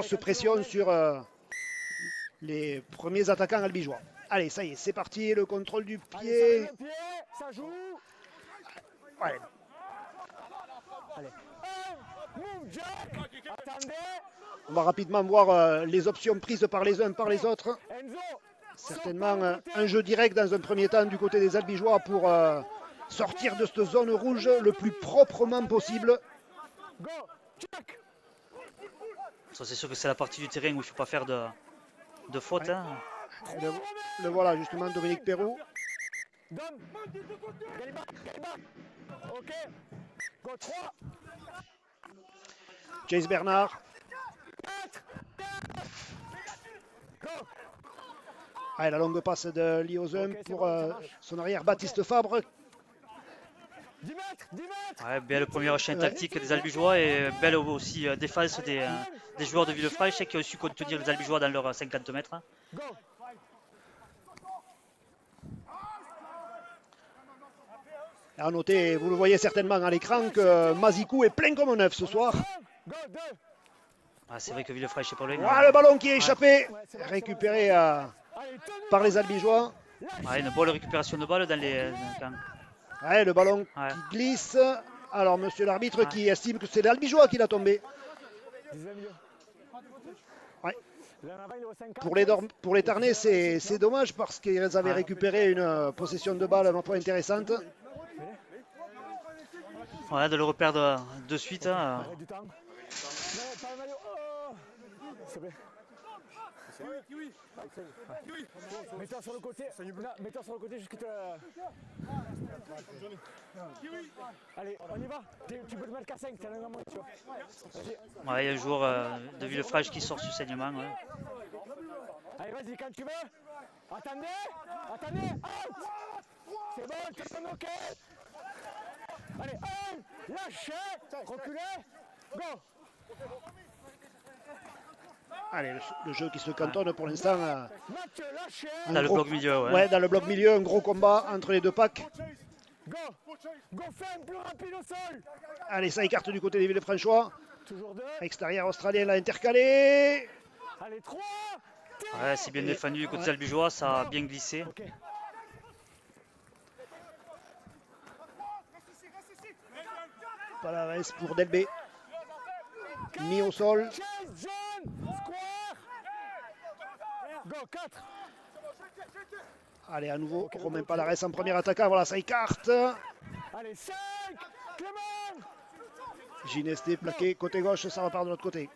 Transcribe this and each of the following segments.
se pressionne sur les premiers attaquants albigeois. Allez, ça y est, c'est parti, le contrôle du pied. Allez, ça joue. Ouais. Allez. Move, Jack. Attendez. On va rapidement voir les options prises par les uns, par les autres. Enzo. Certainement un jeu direct dans un premier temps du côté des albigeois pour sortir de cette zone rouge le plus proprement possible. Go, Jack. Ça, c'est sûr que c'est la partie du terrain où il ne faut pas faire de faute. Ouais. Hein. Le voilà justement, Dominique Perroux. Dom. Galiba. Ok. Go 3. Chase Bernard. 4. Go. Allez, la longue passe de Liozen Ok, pour bon, ça marche. son arrière Baptiste Fabre. 10 mètres. 10 mètres. Ouais, belle première chaîne Ouais. tactique des albigeois et belle aussi défense des joueurs de Villefranche qui ont su contenir les albigeois dans leurs 50 mètres. Hein. Go. À noter, vous le voyez certainement à l'écran, que Mazikou est plein comme un œuf ce soir. Go 2. Ah, c'est vrai que Villefranche est pas loin. Voilà le ballon qui est échappé, Ouais, c'est bon, récupéré Allez, tenue. par les albigeois. Ouais, une bonne récupération de balle dans les camps. Ouais, le ballon Ouais. qui glisse. Alors, monsieur l'arbitre qui estime que c'est l'albigeois qui l'a tombé. 10e milieu. Ouais. Là, en avant, il est au 50. Pour les Tarnais, c'est dommage parce qu'ils avaient récupéré une possession de balle à ma foi intéressante. Voilà, de le reperdre de suite. Hein. Arrête du temps. Non, pas le maillot. Oh. C'est bien. Mets-toi sur le côté. Non, mets-toi sur le côté jusqu'à te... Allez, on y va. Tu peux te mettre qu'à 5, t'as un moment, tu vois. Vas-y. Ouais, il y a un joueur de Villefranche qui sort sur saignement. Ouais. Allez, vas-y, quand tu veux. Attendez, out. C'est bon, tu peux knocker. Allez, lâchez, reculez, go. Allez, le jeu qui se cantonne pour l'instant. Mathieu, lâchez. Dans le bloc milieu, ouais. Ouais, dans le bloc milieu, un gros combat entre les deux packs. Go, fais un plus rapide au sol. Allez, ça écarte du côté des Villefranchois. Toujours 2. Extérieur australien l'a intercalé. Allez, 3. Ouais, c'est bien défendu du côté des albigeois, ça a bien glissé. Ok. Palares pour Delbé. Mis au sol. Chase, John, square. Go, 4. Allez, à nouveau, Romain Palares en premier attaquant. Voilà, ça écarte. Allez, 5. Clément. Ginesté plaqué côté gauche, ça repart de l'autre côté.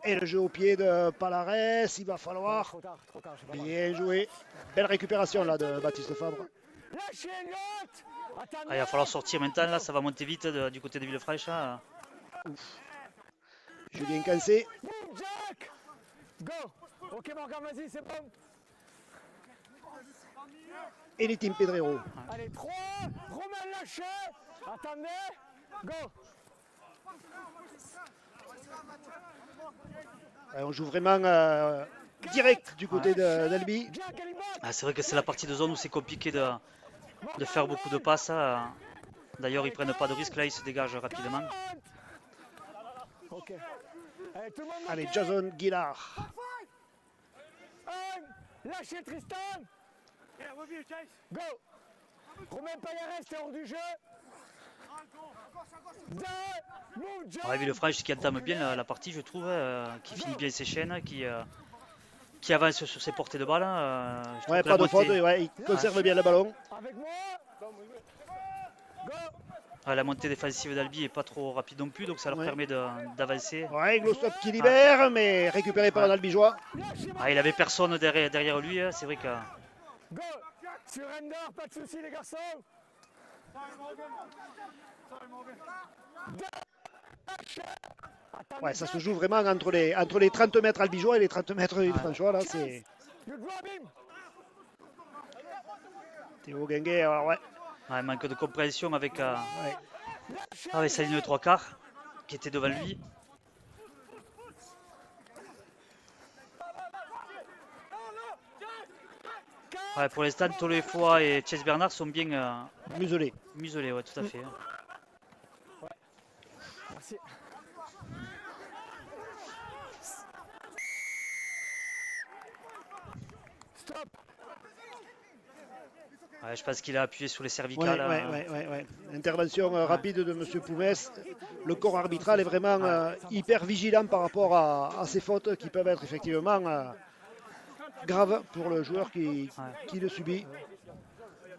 Et le jeu au pied de Palares, il va falloir. Trop tard, je sais pas. Bien joué. Belle récupération là de Baptiste Fabre. Lâchez, Elliott. Attendez. Ah, il va falloir sortir maintenant, là, ça va monter vite du côté de Villefranche. Hein. Julien Cancé. Boum, Jack. Go. Ok, Morgan, vas-y, c'est bon. Et les Team Pedrero. Allez, 3. Romain, lâchez. Attendez. Go. Ouais, on joue vraiment direct du côté d'Albi. Jack, elle y va. Ah, c'est vrai que c'est la partie de zone où c'est compliqué de faire beaucoup de passes. Hein. D'ailleurs, ils prennent pas de risque, là, ils se dégagent rapidement. Ok. Allez, tout le monde. Allez, Jason Guillard. Lâchez Tristan. Go. Romain Palares, t'es hors du jeu. 2. Move, Jack. Ouais, Villefranche qui entame bien la partie, je trouve, qui finit bien ses chaînes, qui avance sur ses portées de balle. Je trouve Ouais, que la pas de faute, montée- ouais, il conserve bien le ballon. Avec moi. Go. Ouais, la montée défensive d'Albi est pas trop rapide non plus, donc ça leur Ouais. permet d'avancer. Ouais, Glostop qui libère, mais récupéré par un albigeois. Lâchez moi. Ah, il avait personne derrière lui, hein, c'est vrai que. Go. Surrender, pas de soucis, les garçons. Ouais, ça se joue vraiment entre les 30 mètres albigeois et les 30 mètres Villefranchois. Là, c'est You grab him. Théo Guinguet. Alors, ouais. Ouais, manque de compréhension avec Ouais. sa ligne de 3/4 qui était devant lui. Ouais, pour l'instant, Tolefoy et Chase Bernard sont bien Muselé. muselés, ouais, tout à fait. Merci. Ouais, je pense qu'il a appuyé sur les Ouais, cervicales. ouais. Intervention rapide de M. Poumès. Le corps arbitral est vraiment hyper vigilant par rapport à ces fautes qui peuvent être effectivement graves pour le joueur qui le subit.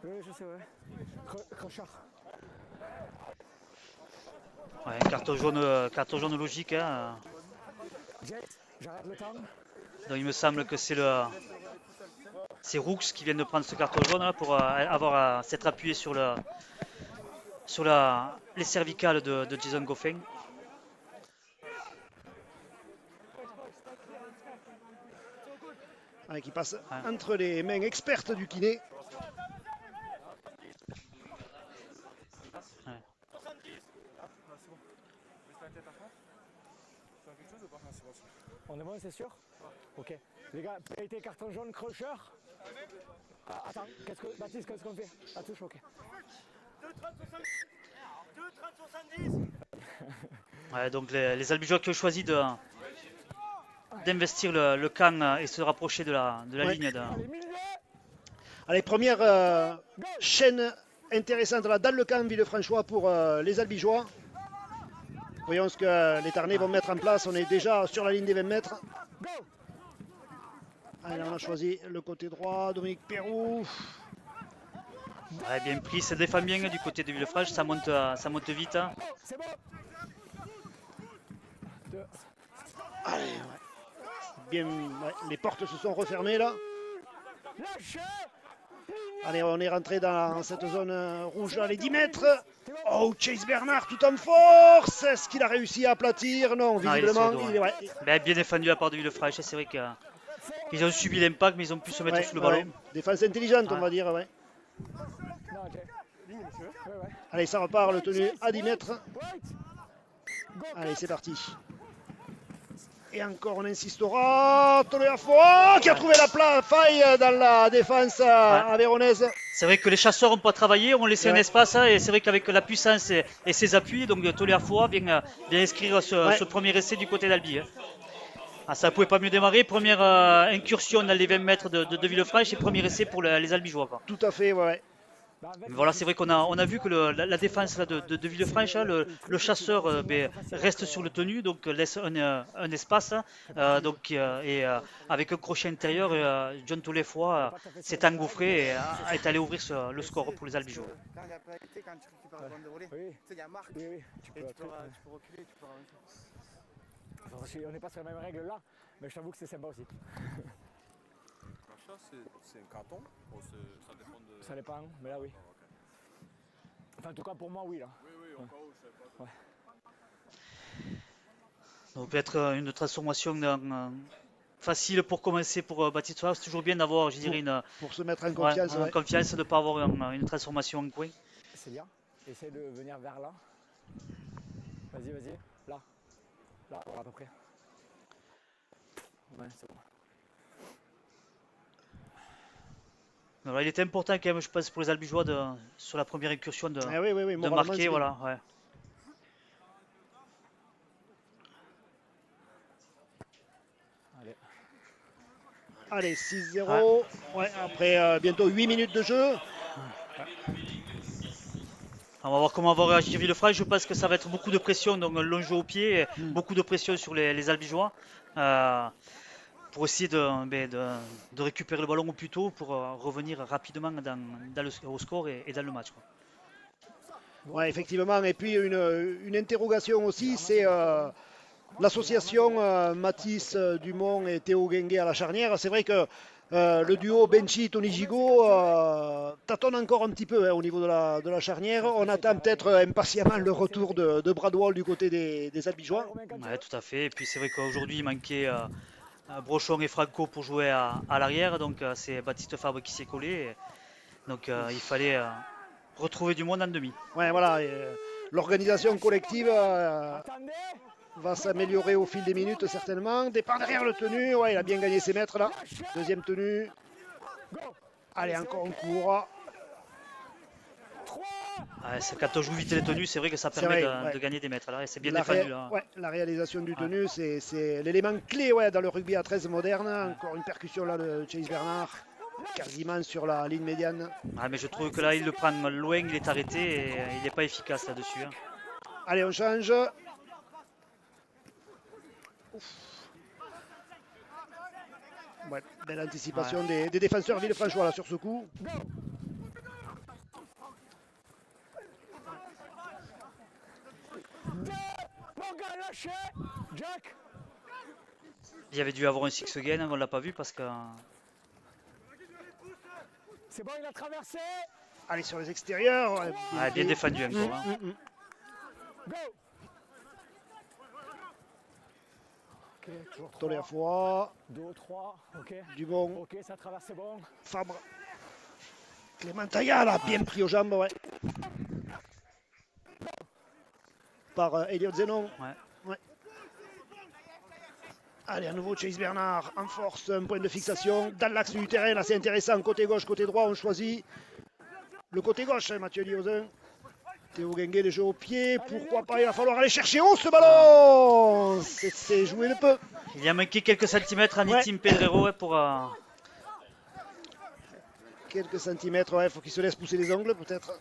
Oui, je sais, ouais. Crochard. Ouais, carton jaune logique. Hein. Jet, j'arrête le temps. Donc il me semble que c'est Rooks qui vient de prendre ce carton jaune là, pour s'être appuyé sur les cervicales de Jason Goffin. Qui passe entre les mains expertes du kiné. Ouais. On est bon, c'est sûr? Ok. Les gars, pénalité carton jaune, Crusher. Ah, attends, Baptiste, qu'est-ce qu'on fait? La touche, ok. 2,30-70. Ouais, donc les albigeois qui ont choisi d'investir le camp et se rapprocher de la ligne. Allez, première chaîne intéressante là, dans le camp Villefranchois pour les albigeois. Voyons ce que les Tarnais vont mettre en place. On est déjà sur la ligne des 20 mètres. Allez, on a choisi le côté droit, Dominique Perrou. Ouais, bien pris, ça défend bien du côté de Villefranche, ça monte vite. Hein. C'est bon. Allez, bien, les portes se sont refermées là. Allez, on est rentré dans cette zone rouge à les 10 mètres. Oh, Chase Bernard tout en force. Est-ce qu'il a réussi à aplatir? Non, visiblement. Bien défendu à part de Villefranche, c'est vrai qu'ils ont subi l'impact, mais ils ont pu se mettre sous le ballon. Défense intelligente, on va dire. Ouais. Allez, ça repart, le tenu à 10 mètres. Allez, c'est parti. Et encore, on insistera. Toleafo qui a trouvé la faille dans la défense aveyronnaise. C'est vrai que les chasseurs n'ont pas travaillé, ont laissé un espace. Et c'est vrai qu'avec la puissance et ses appuis, donc Toleafo vient inscrire ce premier essai du côté d'Albi. Ah, ça ne pouvait pas mieux démarrer. Première incursion dans les 20 mètres de Villefranche et premier essai pour les albigeois. Quoi. Tout à fait, ouais. Mais voilà, c'est vrai qu'on a vu que la défense là, de Villefranche, hein, le chasseur reste sur le tenu, donc laisse un espace. Avec un crochet intérieur, John Toleafo s'est engouffré et est allé ouvrir le score pour les albigeois. Quand il y a pénalité, quand tu récupères le ballon de volée, il y a marque. Oui. Et tu peux reculer, tu peux avancer. On n'est pas sur la même règle là, mais je t'avoue que c'est sympa aussi. C'est un carton ou ça dépend de... Ça dépend, mais là oui. Enfin, en tout cas pour moi, oui là. Oui, au cas où, je savais pas. Ouais. Donc peut-être une transformation facile pour commencer pour Baptiste Favre. C'est toujours bien d'avoir, je dirais, pour se mettre en confiance. Confiance de ne pas avoir une transformation en coin. C'est bien. Essaye de venir vers là. Vas-y. Là, voilà, à peu près. Ouais, c'est bon. Alors, il était important quand même, je pense, pour les albigeois sur la première incursion de marquer. Voilà, ouais. Allez, 6-0. Ouais, après bientôt 8 minutes de jeu. On va voir comment va réagir Villefranche. Je pense que ça va être beaucoup de pression, donc un long jeu au pied, et beaucoup de pression sur les albigeois. Pour essayer de récupérer le ballon au plus tôt pour revenir rapidement au score et dans le match. Quoi. Ouais, effectivement. Et puis une interrogation aussi, c'est l'association Mathis Dumont et Théo Guinguet à la charnière. C'est vrai que le duo Benchi-Tony Gigot tâtonne encore un petit peu au niveau de la charnière. On attend peut-être impatiemment le retour de Bradwell du côté des albigeois. Ouais, tout à fait. Et puis c'est vrai qu'aujourd'hui il manquait Brochon et Franco pour jouer à l'arrière, donc c'est Baptiste Fabre qui s'y est collé. Donc il fallait retrouver du monde en demi. Ouais, voilà. L'organisation collective va s'améliorer au fil des minutes certainement. Départ derrière le tenu. Ouais, il a bien gagné ses mètres là. Deuxième tenue. Allez, encore en cours. Quand on joue vite les tenues, c'est vrai que ça permet de gagner des mètres. Là, et c'est bien défendu. Là. Ouais, la réalisation du tenue, c'est l'élément clé dans le rugby à 13 moderne. Encore une percussion là de Chase Bernard. quasiment sur la ligne médiane. Ah, mais je trouve que là, il le prend loin, il est arrêté et il n'est pas efficace là-dessus. Hein. Allez, on change. Ouf. Ouais, belle anticipation des défenseurs Villefranchois là sur ce coup. Jack. Il y avait dû avoir un six again, on ne l'a pas vu parce que. C'est bon, il a traversé. Allez, sur les extérieurs. Ouais, Ah, bien défendu encore. Hein. Go. Ok, toujours 3. Tolé à fois. 2, 3, ok. Dumont, Ok, ça traverse, c'est bon. Fabre. Clément Taillal a bien pris aux jambes, ouais. Par Elliot Zenon. Ouais. Allez, à nouveau Chase Bernard en force, un point de fixation. Dans l'axe du terrain, là c'est intéressant. Côté gauche, côté droit, on choisit le côté gauche, hein, Mathieu Liozin. Théo Guinguet, les jeux au pied. Pourquoi pas, il va falloir aller chercher haut ce ballon. C'est joué le peu. Il a manqué quelques centimètres à Nitim Pedrero pour. Quelques centimètres, ouais, faut qu'il se laisse pousser les ongles peut-être.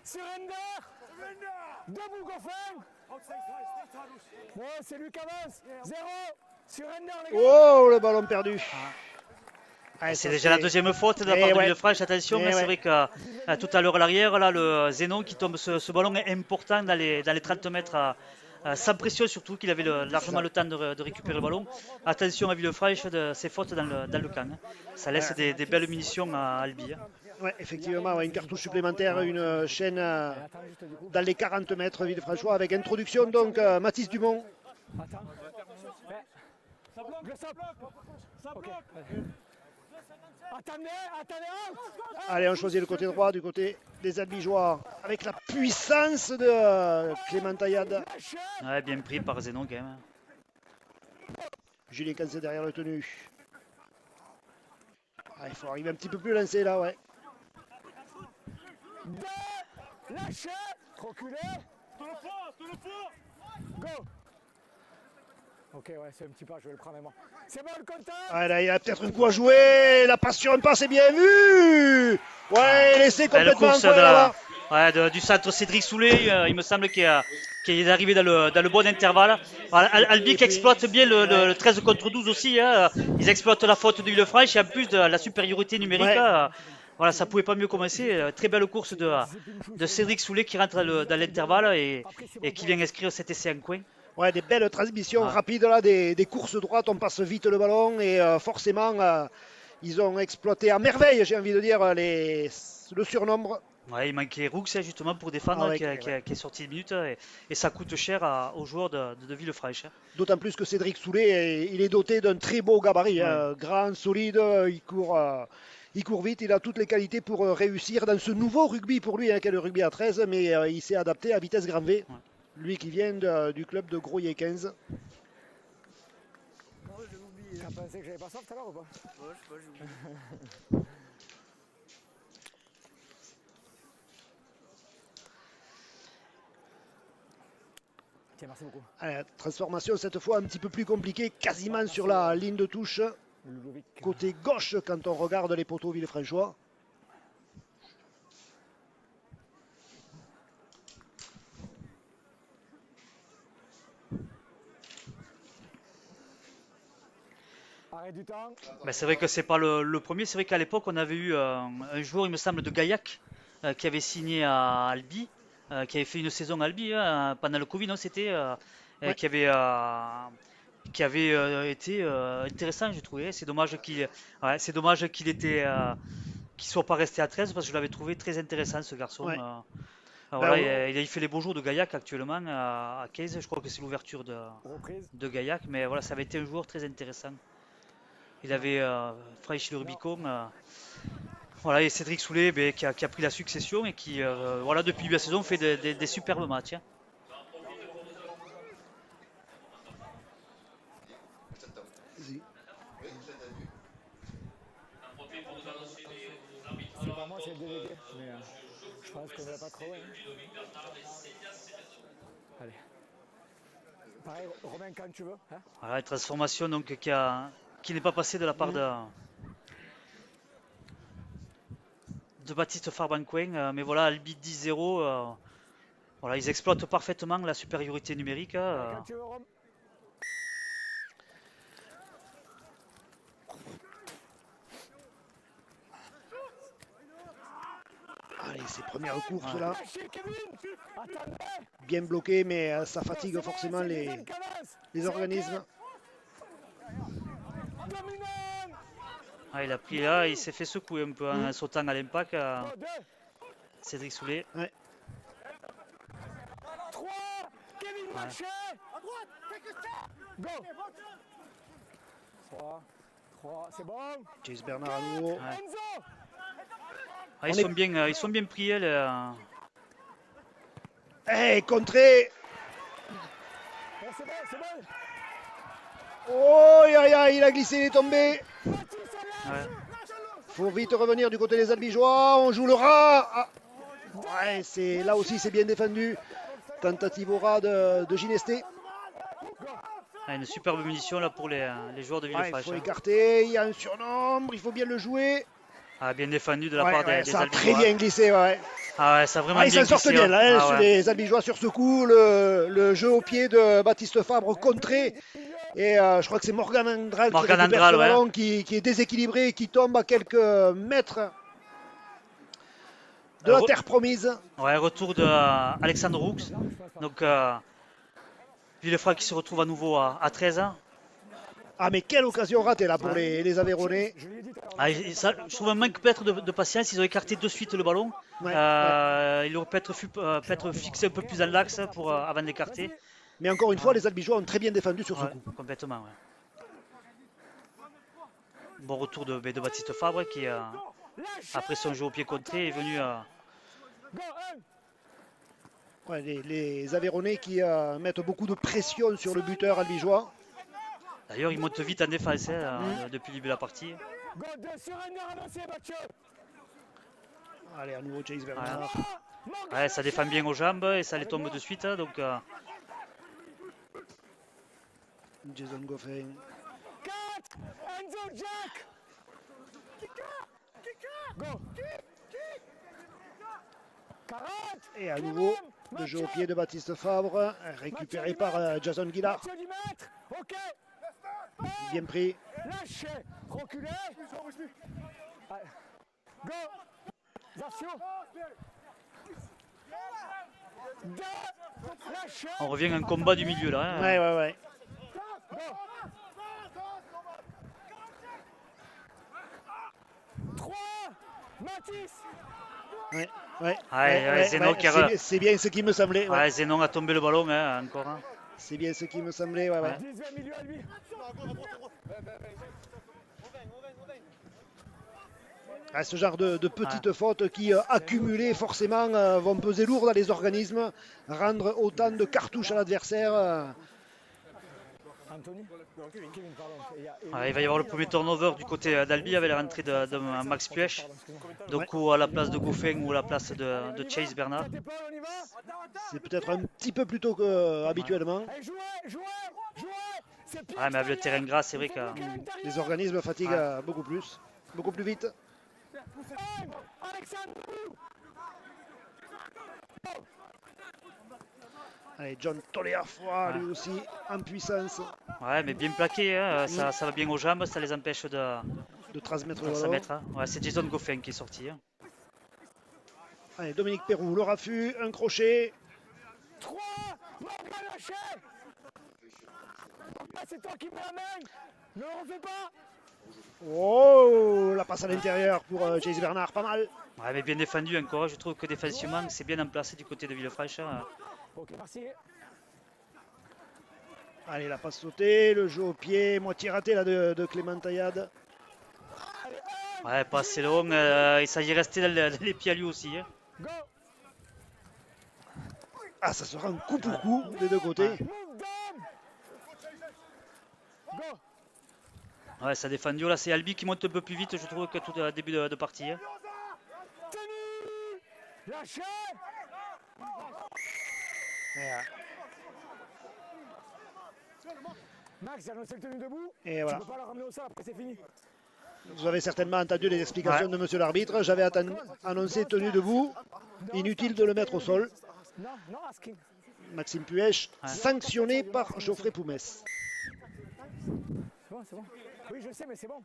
Surrender. Debout, Goffin. Ouais, c'est lui qui avance. 0. Surrender, les gars. Oh, le ballon perdu. Ouais, C'est ça, déjà la deuxième faute de la part de Villefranche, attention, mais c'est vrai que tout à l'heure à l'arrière, là, le Zenon qui tombe ce ballon est important dans les 30 mètres, sans pression surtout, qu'il avait largement le temps de récupérer le ballon. Attention à Villefranche de ses fautes dans le camp. Hein. Ça laisse des belles munitions à Albi. Hein. Ouais, effectivement, ouais, une cartouche supplémentaire, une chaîne dans les 40 mètres Villefranchois avec introduction donc Mathis Dumont. Attends. Ça bloque. Attendez. Allez, on choisit le côté droit du côté des Albigeois avec la puissance de Clément Taillade. Ouais, bien pris par Zenon quand même. Julien Cancé derrière le tenu. Ah, il faut arriver un petit peu plus lancé là, ouais. Lâchez. Reculez. Go. Ok, ouais, c'est un petit pas, je vais le prendre moi. C'est bon le compteur. Ah, là, il a peut-être un coup à jouer. La passe sur un pas, c'est bien vu. Ouais, laissé complètement en coin là-bas. Du centre Cédric Soulet, il me semble qu'il est arrivé dans le bon intervalle. Albi qui exploite bien le 13 contre 12 aussi. Hein. Ils exploitent la faute de Villefranche et en plus de la supériorité numérique. Ouais. Voilà, ça pouvait pas mieux commencer. Très belle course de Cédric Soulet qui rentre dans l'intervalle et qui vient inscrire cet essai en coin. Ouais, des belles transmissions rapides là, des courses droites, on passe vite le ballon et forcément ils ont exploité à merveille, j'ai envie de dire, le surnombre. Ouais, il manquait Roux justement pour défendre qui est sorti de minute et ça coûte cher aux joueurs de Villefranche. D'autant plus que Cédric Soulet, il est doté d'un très beau gabarit, grand, solide, il court vite, il a toutes les qualités pour réussir dans ce nouveau rugby pour lui, qui est le rugby à 13, mais il s'est adapté à vitesse grand V. Ouais. Lui qui vient du club de Groyer 15. T'as pensé que j'avais pas ça tout à l'heure ou pas? Ouais, je sais pas, j'ai oublié. Tiens, merci beaucoup. Allez, transformation cette fois un petit peu plus compliquée, quasiment sur la ligne de touche. Côté gauche quand on regarde les poteaux Villefranchois. Du temps. Ben, c'est vrai que c'est pas le premier. C'est vrai qu'à l'époque, on avait eu un joueur, il me semble, de Gaillac, qui avait signé à Albi, qui avait fait une saison à Albi pendant le Covid, non, c'était qui avait été intéressant, j'ai trouvé. C'est dommage qu'il soit pas resté à 13 parce que je l'avais trouvé très intéressant, ce garçon. Ouais. Voilà, il fait les beaux jours de Gaillac actuellement à 15. Je crois que c'est l'ouverture de Gaillac, mais voilà, ça avait été un joueur très intéressant. Il avait franchi le Rubicon. Voilà, et Cédric Soulet qui a pris la succession et qui, voilà, depuis la saison, fait des superbes matchs. Hein. C'est pas moi, c'est le délégué. Mais je pense qu'on va pas trop loin. Allez. Pareil, Romain, quand tu veux. Hein, voilà, une transformation donc, qui n'est pas passée de la part de Baptiste Fabre en coin. Mais voilà, Albi 10-0. Voilà, ils exploitent parfaitement la supériorité numérique. Quand tu veux, Rome. Allez, ces premières courses Ouais. là, Lâchez, Kevin. Attendez. bien bloquées, mais ça fatigue C'est bon, forcément c'est les Jason qui avance. les C'est organismes. ok. Dominant. Ah, il a pris là, il s'est fait secouer un peu en sautant à l'impact. Go, 2, Cédric Soulet. 3. Kevin, lâchez. À droite. Go. 3. C'est bon. Chase Bernard à nouveau. Ouais. Enzo. Ah, ils sont bien pris. Hey, contré. Oh, c'est bon, c'est bon. Oh, il a glissé, il est tombé. Baptiste, lâche. Ouais. Faut vite revenir du côté des Albigeois. On joue le rat. Ah. Ouais, c'est là aussi c'est bien défendu. Tentative au rat de Ginesté. Ah, une superbe munition là pour les joueurs de Ouais, il Villefranche. faut écarter. Il y a un surnombre. Il faut bien le jouer. Ah, bien défendu de la Ouais, part ouais, des ça a Albigeois. très bien glissé. Ouais. Ah ouais, ça a vraiment Ah, ils bien s'en sortent glissé, bien hein. là, hein, Ah sur ouais. les Albigeois sur ce coup. Le jeu au pied de Baptiste Fabre contré. Et je crois que c'est Morgan Andral qui Morgan récupère Andral, ce ouais. ballon qui est déséquilibré et qui tombe à quelques mètres de la terre promise. Ouais, retour de Alexandre Roux. Donc Villefranche qui se retrouve à nouveau à 13 ans. Ah mais quelle occasion ratée là pour Ouais. les Aveyronnais. Je lui ai dit tout à l'heure. Ah, je trouve un manque peut-être de patience. Ils ont écarté de suite le ballon. Ouais, Il aurait peut-être fixé un peu plus dans l'axe avant d'écarter. Mais encore une fois, les Albigeois ont très bien défendu sur ce Ouais, coup. complètement. Ouais. Bon retour de Baptiste Fabre qui, après son jeu au pied contré, est venu. Go, 1. Ouais, les Aveyronnais qui mettent beaucoup de pression sur le buteur albigeois. D'ailleurs, il monte vite en défense depuis le début de la partie. Go, 2 sur 1, avancé, Mathieu. Allez, à nouveau Chase Bernard. Ouais, ça défend bien aux jambes et ça les tombe de suite. Donc, Jason Goffin. 4. Enzo, Jack. Go. 40. Et à nouveau, le jeu au pied de Baptiste Fabre, récupéré par Jason Guillard. Mathieu du mètre. Ok. Bien pris. Lâchez. Reculez. Allez. Go. Zafio. 2. Lâchez. on revient à un combat du milieu là. Hein. Ouais. Go. 3. Mathis. Zénon qui a- C'est bien ce qui me semblait. Ouais. Ouais, Zénon a tombé le ballon encore. Hein. C'est bien ce qui me semblait. Ouais. 10e milieu à lui. Ah, ce genre de petites fautes qui, accumulées, forcément, vont peser lourd dans les organismes, rendre autant de cartouches à l'adversaire. Anthony. Kevin, pardon. Il va y avoir le premier turnover du côté d'Albi avec la rentrée de Max Puech. Donc ou à la place de Goffin ou à la place de Chase Bernard. On y va. C'est peut-être un petit peu plus tôt qu'habituellement. Allez, jouez. C'est pire. Ouais, mais avec le terrain gras, c'est vrai que. Les organismes fatiguent beaucoup plus vite. Alexandre. Allez, John Toléafoy, lui aussi, en puissance Ouais, mais bien plaqué, hein. Ça va bien aux jambes, ça les empêche de transmettre le se ballon. mettre. Hein. Ouais, c'est Jason Goffin qui est sorti. Hein. Allez, Dominique Perroux, le raffut, un crochet. 3. Morgan lâché. C'est toi qui me la main. Ne le refais pas. Oh, la passe à l'intérieur pour Chase Bernard, pas mal. Ouais, mais bien défendu encore. Je trouve que défensivement, c'est bien en place du côté de Villefranche. Hein. Ok, merci. Allez, la passe sautée, le jeu au pied, moitié raté là de Clément Taillade. Ouais, pas assez long. Il s'agit de rester dans les pieds à lui aussi. Hein. Go. Ah, ça sera un coup pour coup des deux côtés. Move down. Go. Ouais, ça défend dur. Là, c'est Albi qui monte un peu plus vite, je trouve, que tout au début de partie. Hein. Tenue. Lâchez. Et, Max, il y a un seul tenu debout. et Tu voilà. peux pas la ramener au sol, après c'est fini. Vous avez certainement entendu les explications de monsieur l'arbitre. J'avais annoncé tenue debout. Inutile de le mettre au sol. Non, non, asking. Maxime Puech, sanctionné par Geoffrey Poumès. C'est bon, c'est bon. Oui, je sais, mais c'est bon.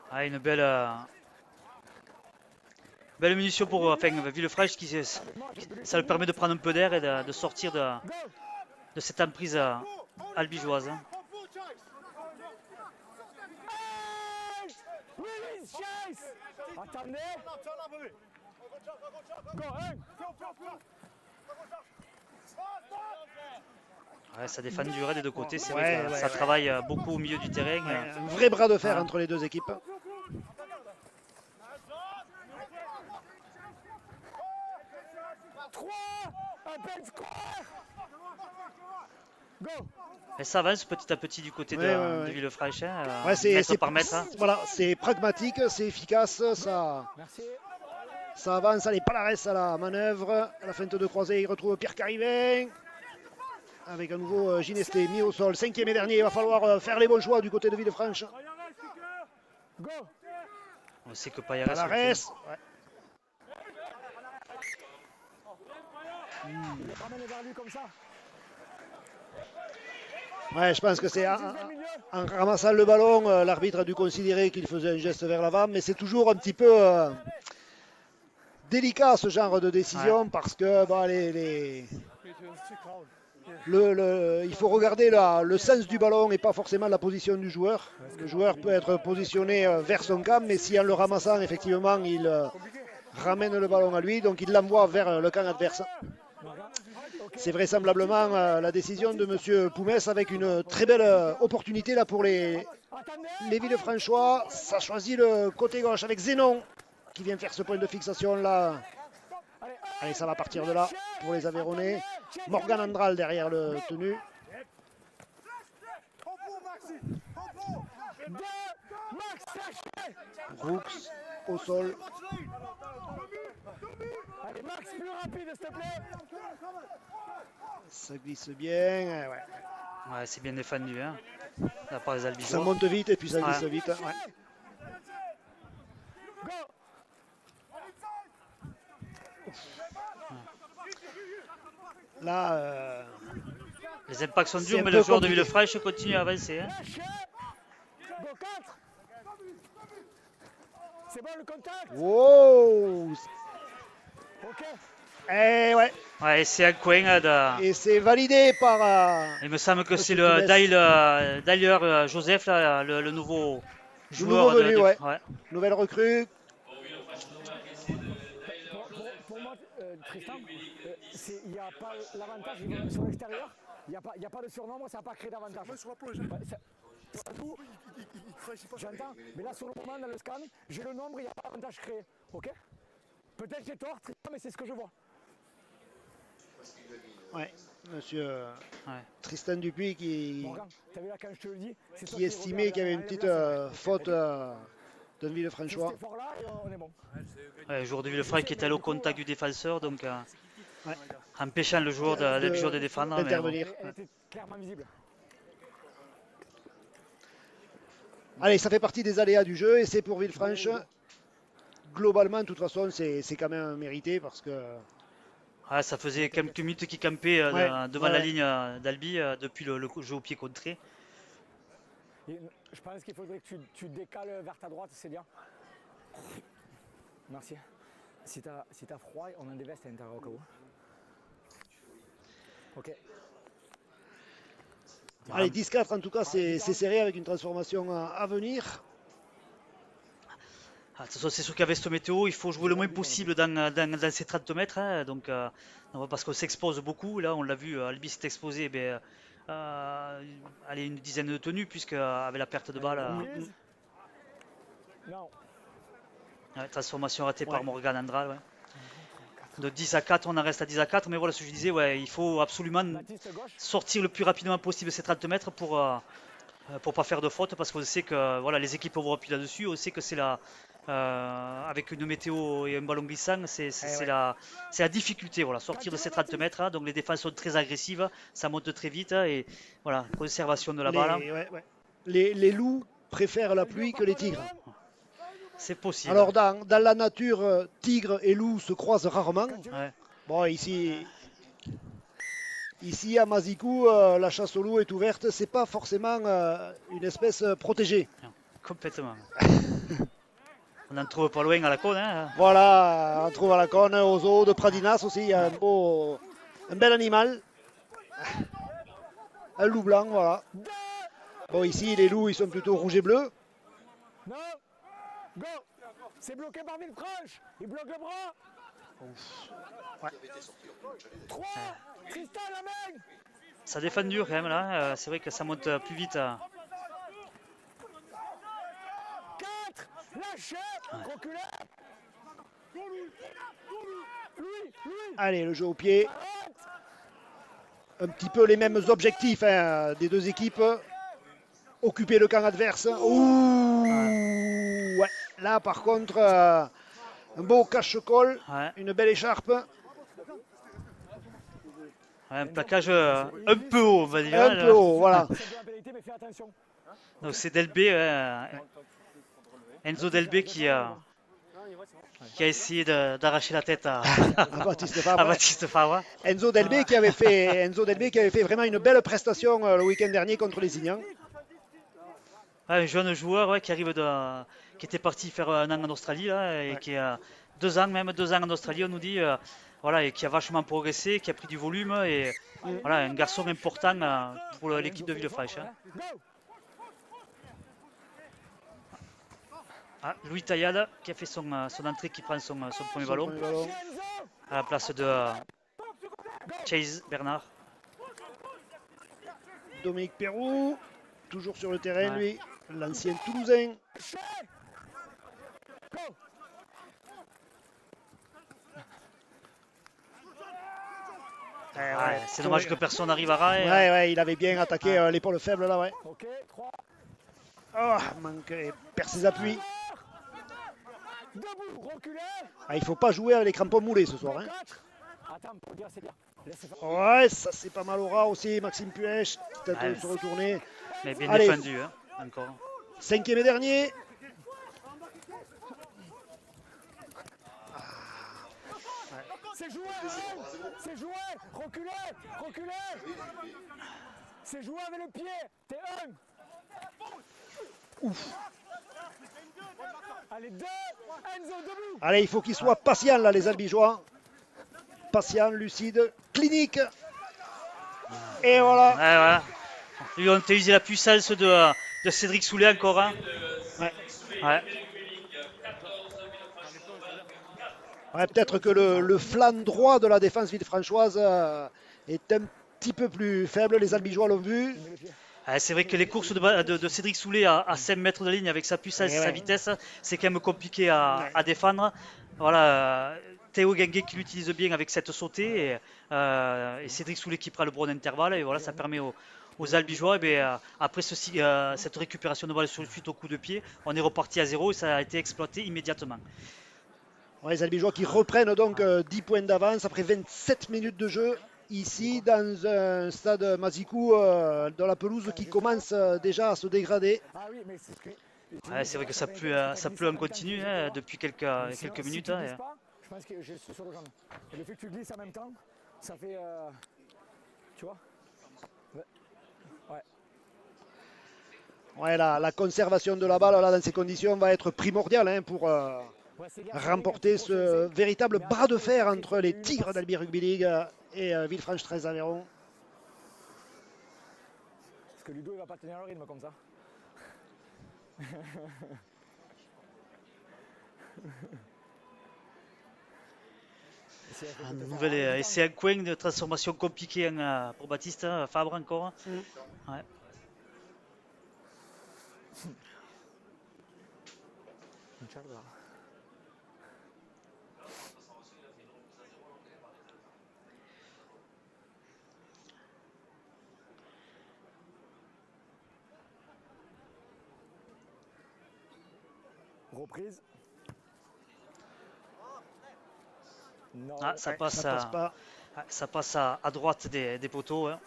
Ah, une belle munition pour Villefranche ça le permet de prendre un peu d'air et de sortir de cette emprise albigeoise. Hein. Attendez. Go, Ouais, ça défend du raid des deux côtés, c'est vrai que ça travaille beaucoup au milieu du terrain. Un vrai bras de fer entre les deux équipes. 3, un bel score. Go. Et ça avance petit à petit du côté de Villefranche, mètre par mètre. Hein. Voilà, c'est pragmatique, c'est efficace, ça avance. Allez, Palares à la manœuvre, à la feinte de croisée, il retrouve Pierre Carivin. Avec un nouveau Ginesté mis au sol, 5e et dernier, il va falloir faire les bons choix du côté de Villefranche. On sait que Palares. Ouais, je pense que c'est en ramassant le ballon, l'arbitre a dû considérer qu'il faisait un geste vers l'avant, mais c'est toujours un petit peu délicat ce genre de décision parce que bon, il faut regarder le sens du ballon et pas forcément la position du joueur. Le joueur peut être positionné vers son camp, mais si en le ramassant, effectivement, il ramène le ballon à lui, donc il l'envoie vers le camp adverse. C'est vraisemblablement la décision de M. Poumès avec une très belle opportunité là pour les Villefranchois. Ça choisit le côté gauche avec Zénon qui vient faire ce point de fixation là. Allez, ça va partir de là pour les Aveyronnais. Morgan Andral derrière le tenu. Brooks au sol. Allez, Max, plus rapide, s'il te plaît. Ça glisse bien. Ouais, c'est bien défendu. Hein. La part des Albigeois. Ça monte vite et puis ça glisse vite. Ouais. Là, les impacts sont durs, mais le joueur de Villefranche continue à avancer. Hein. C'est bon le contact. Wow. Ok. Et ouais. Ouais, c'est un coin Et c'est validé par. Il me semble que c'est le Dyer Joseph, là, le nouveau joueur. Venu, ouais. Nouvelle recrue. Pour moi, Tristan, il n'y a pas l'avantage sur l'extérieur. Il n'y a pas de surnombre, ça n'a pas créé d'avantage. J'entends, mais là sur le moment dans le scan, j'ai le nombre, il n'y a pas d'avantage créé. Ok. Peut-être j'ai tort, Tristan, mais c'est ce que je vois. Ouais, monsieur Tristan Dupuis qui estimait qu'il y avait une petite faute d'un Villefranchois. Le joueur de Villefranche qui est allé au contact du défenseur, donc empêchant le joueur de défendre. D'intervenir. Allez, ça fait partie des aléas du jeu et c'est pour Villefranche. Globalement, de toute façon, c'est quand même mérité parce que. Ça faisait quelques minutes qu'il campait devant la ligne d'Albi depuis le jeu au pied contré. Je pense qu'il faudrait que tu décales vers ta droite, c'est bien. Merci. Si t'as froid, on a des vestes à l'intérieur au cas où. Ok. Allez, 10-4 en tout cas, c'est serré avec une transformation à venir. De toute façon, c'est sûr qu'avec ce météo, il faut jouer le moins possible dans ces 30 mètres. Hein, donc, parce qu'on s'expose beaucoup. Là, on l'a vu, Albi s'est exposé allez, une dizaine de tenues, puisque avec la perte de balle. Transformation ratée par Morgan Andral. Ouais. De 10 à 4, on en reste à 10 à 4. Mais voilà ce que je disais, il faut absolument sortir le plus rapidement possible ces 30 mètres pour pas faire de faute, parce qu'on sait que voilà, les équipes vont appuyer là-dessus. On sait que c'est avec une météo et un ballon glissant, c'est la difficulté, voilà, sortir de ces 30 mètres. Donc les défenses sont très agressives, ça monte très vite et voilà, conservation de la balle. les loups préfèrent la pluie que les tigres. C'est possible. Alors dans la nature, tigre et loup se croisent rarement. Ouais, Bon, ici à Mazikou, la chasse au loup est ouverte. C'est pas forcément une espèce protégée. complètement. On en trouve pas loin à la côte. Hein. Voilà, on trouve à la Cône, au zoo de Pradinas aussi, il y a un bel animal. Un loup blanc, voilà. Bon, ici, les loups, ils sont plutôt rouges et bleus. Non. Go. C'est bloqué par Villefranche. Il bloque le bras. Ouais. 3. Tristan, la main. Ça défend dur quand même là. C'est vrai que ça monte plus vite. 4. Lâchez. Reculez. Louis. Allez, le jeu au pied. Arrête. Un petit peu les mêmes objectifs hein, des deux équipes. Occuper le camp adverse. Ouh, ouais. Là, par contre, un beau cache-col, Ouais. une belle écharpe. Ouais, un plaquage un peu haut, on va dire. Un peu haut, voilà. C'est de la pénalité, mais fais attention. Donc c'est Delbé, Enzo Delbé qui a essayé d'arracher la tête à, Baptiste à Fabre. Baptiste Favre. Enzo Delbé qui avait fait vraiment une belle prestation le week-end dernier contre les Ignans. Ouais, un jeune joueur ouais, qui était parti faire un an en Australie là, et Ouais. qui a 2 ans en Australie, on nous dit, voilà, et qui a vachement progressé, qui a pris du volume et voilà, un garçon important pour l'équipe de Villefranche. Hein. Go. Ah, Louis Taillade qui a fait son entrée, qui prend son premier ballon Premier ballon. Enzo. à la place de Chase Bernard. Dominique Perrou, toujours sur le terrain, Ouais. lui, l'ancien Toulousain. Lâchez. Go. Ouais, c'est dommage que personne n'arrive à railler. Ouais, il avait bien attaqué l'épaule faible là, ouais. Ok, 3. Oh, perd ses appuis. Debout, reculez. Ah, il faut pas jouer avec les crampons moulés ce soir. Hein. 4. Attends, pour dire, c'est bien. Laissez faire. Ouais, ça c'est pas mal au ras aussi, Maxime Puech. Peut-être Ouais. se retourner. Mais bien Allez. défendu, hein, encore. 5e et dernier. C'est joué, arrête. C'est joué. Reculez. C'est joué avec le pied. T'es un. Ouf. Allez, 2. Enzo, debout. Allez, il faut qu'ils soient patients là, les Albigeois. Patients, lucides, cliniques. Et voilà. Ouais, voilà. Lui, on t'a usé la puissance de Cédric Soulet encore. Hein. Ouais. Ouais. Ouais, peut-être que le flanc droit de la défense villefranchoise est un petit peu plus faible. Les Albigeois l'ont vu. Ouais, c'est vrai que les courses de Cédric Soulet à 5 mètres de ligne avec sa puissance et Ouais, sa ouais. vitesse, c'est quand même compliqué à défendre. Voilà, Théo Guinguet qui l'utilise bien avec cette sautée et Cédric Soulet qui prend le bon intervalle. Et voilà, ça permet aux Albigeois, après cette récupération de balle suite au coup de pied, on est reparti à 0 et ça a été exploité immédiatement. Ouais, les Albigeois qui reprennent donc 10 points d'avance après 27 minutes de jeu. Ici, dans un stade Mazikou, dans la pelouse qui commence déjà à se dégrader. Ah oui, mais c'est ce que. Ouais, c'est vrai que ça pleut en continu hein, depuis quelques minutes. Hein, et- Je pense que j'ai sur le jambe. Et le fait que tu glisses en même temps, ça fait. Tu vois. Ouais, la conservation de la balle là, dans ces conditions va être primordiale hein, pour remporter ce véritable bras de fer entre les Tigres d'Albi Rugby League et Villefranche 13 Aveyron. Parce que Ludo, il va pas tenir le rythme comme ça. Un nouvel essai en coin, de transformation compliquée pour Baptiste Fabre encore. Ouais. Reprise. Non. Ah, ça passe, Ça passe pas. ça passe à droite des poteaux. Hein.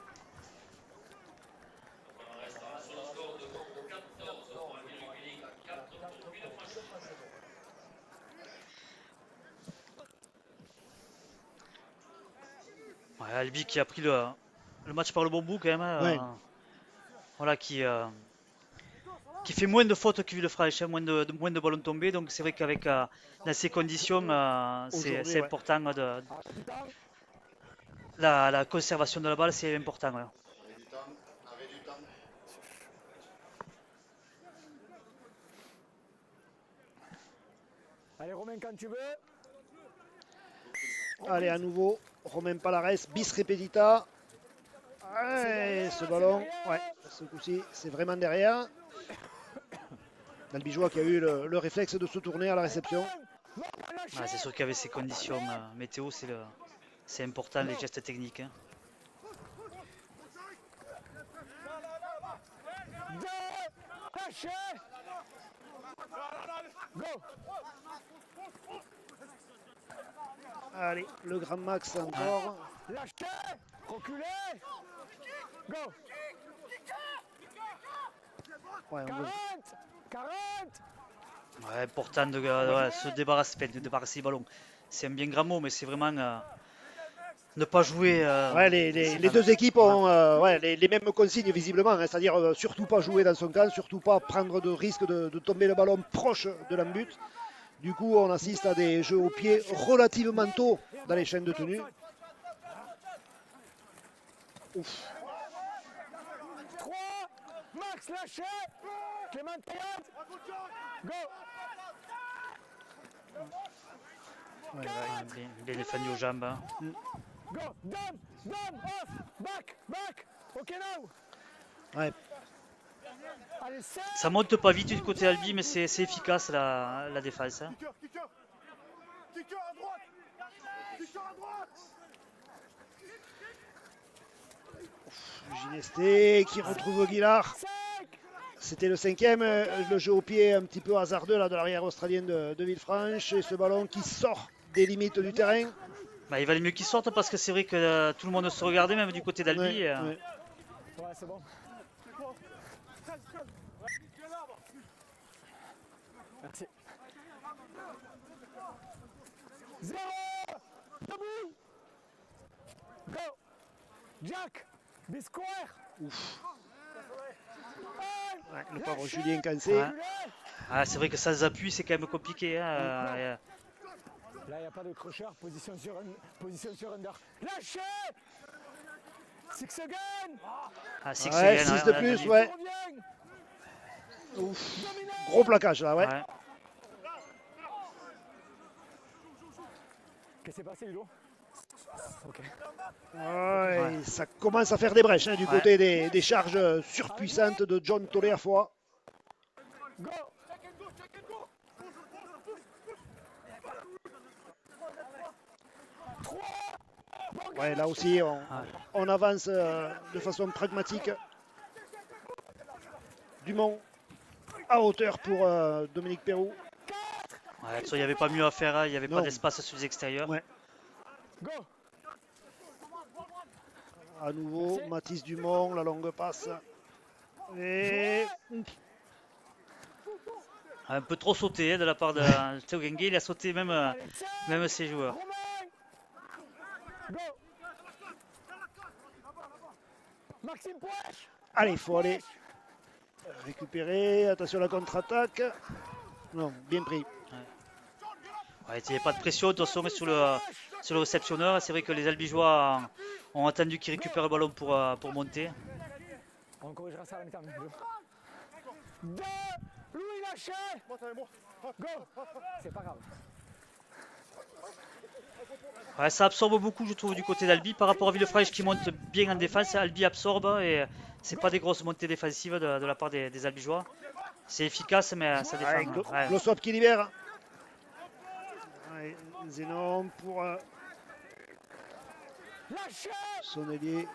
Albi qui a pris le match par le bon bout quand même. Ouais. Voilà, qui fait moins de fautes que Villefranche, hein, moins de ballons tombés. Donc c'est vrai qu'avec dans ces conditions, Aujourd'hui, c'est ouais. important la conservation de la balle, c'est important. Ouais. Allez, Romain, quand tu veux. Allez, à nouveau, Romain Palares, bis repetita. Ouais, ce ballon, ouais, ce coup-ci, c'est vraiment derrière. L'Albigeois qui a eu le réflexe de se tourner à la réception. C'est sûr qu'avec ces conditions météo, c'est important les gestes techniques. Hein. Allez, le grand max encore. Lâchez, reculez. Go. Ouais, 40. Ouais, important de se débarrasser du ballon. C'est un bien grand mot, mais c'est vraiment ne pas jouer. Ouais, les deux équipes ont ouais, les mêmes consignes visiblement, hein, c'est-à-dire surtout pas jouer dans son camp, surtout pas prendre de risque de tomber le ballon proche de l'embut. Du coup, on assiste à des jeux au pied relativement tôt dans les chaînes de tenue. Ouf. 3, Max, lâchez. Clément, go. Ouais, Bien défendu aux jambes. Hein. Go, down, off, back. Ok, now. Ouais. Allez, Ça monte pas vite du côté Albi, mais c'est efficace la défense. Hein. Kicker à droite. Ginesté qui retrouve Guillard. C'était le cinquième, le jeu au pied un petit peu hasardeux là, de l'arrière australien de Villefranche. Et ce ballon qui sort des limites du terrain. Bah, il valait mieux qu'il sorte parce que c'est vrai que tout le monde se regardait, même du côté d'Albi. Ouais. Ouais, c'est bon. Merci. 0. Debout. Go. Jack. Bisquare. Ouf. Ouais, le pauvre Julien Cancé. Ouais. Ah, c'est vrai que sans appui, c'est quand même compliqué. Hein. Là, il n'y a pas de crocheur. Position sur under. Lâchez. 6 again. Ah, 6 Ouais, 6 de plus, ouais. Ouf. Gros plaquage là, ouais. Qu'est-ce qui s'est passé, Ludo? Ok. Ouais, ça commence à faire des brèches hein, du côté des charges surpuissantes de John Tolé à fois. Go. Ouais, là aussi, on avance de façon pragmatique. Dumont à hauteur pour Dominique Perroux. Ouais, il n'y avait pas mieux à faire, hein. Il n'y avait pas d'espace sur les extérieurs. Ouais. Go. À nouveau, Mathis Dumont, la longue passe. Et Un peu trop sauté hein, de la part de Théo Gengue. Il a sauté même ses joueurs. Go. Maxime Poèche. allez, il faut aller récupérer. Attention à la contre-attaque. Non, bien pris. Ouais, il n'y avait pas de pression de toute façon sur le réceptionneur. C'est vrai que les Albigeois ont attendu qu'il récupère le ballon pour monter. On corrigera ça à la mi-temps. Deux. Louis Lachet. Go. C'est pas grave. Ouais, ça absorbe beaucoup, je trouve, du côté d'Albi par rapport à Villefranche qui monte bien en défense. Albi absorbe et c'est pas des grosses montées défensives de la part des Albigeois. C'est efficace, mais ça défend. Ouais. Glossop qui libère. Ouais, Zénon pour son ailier.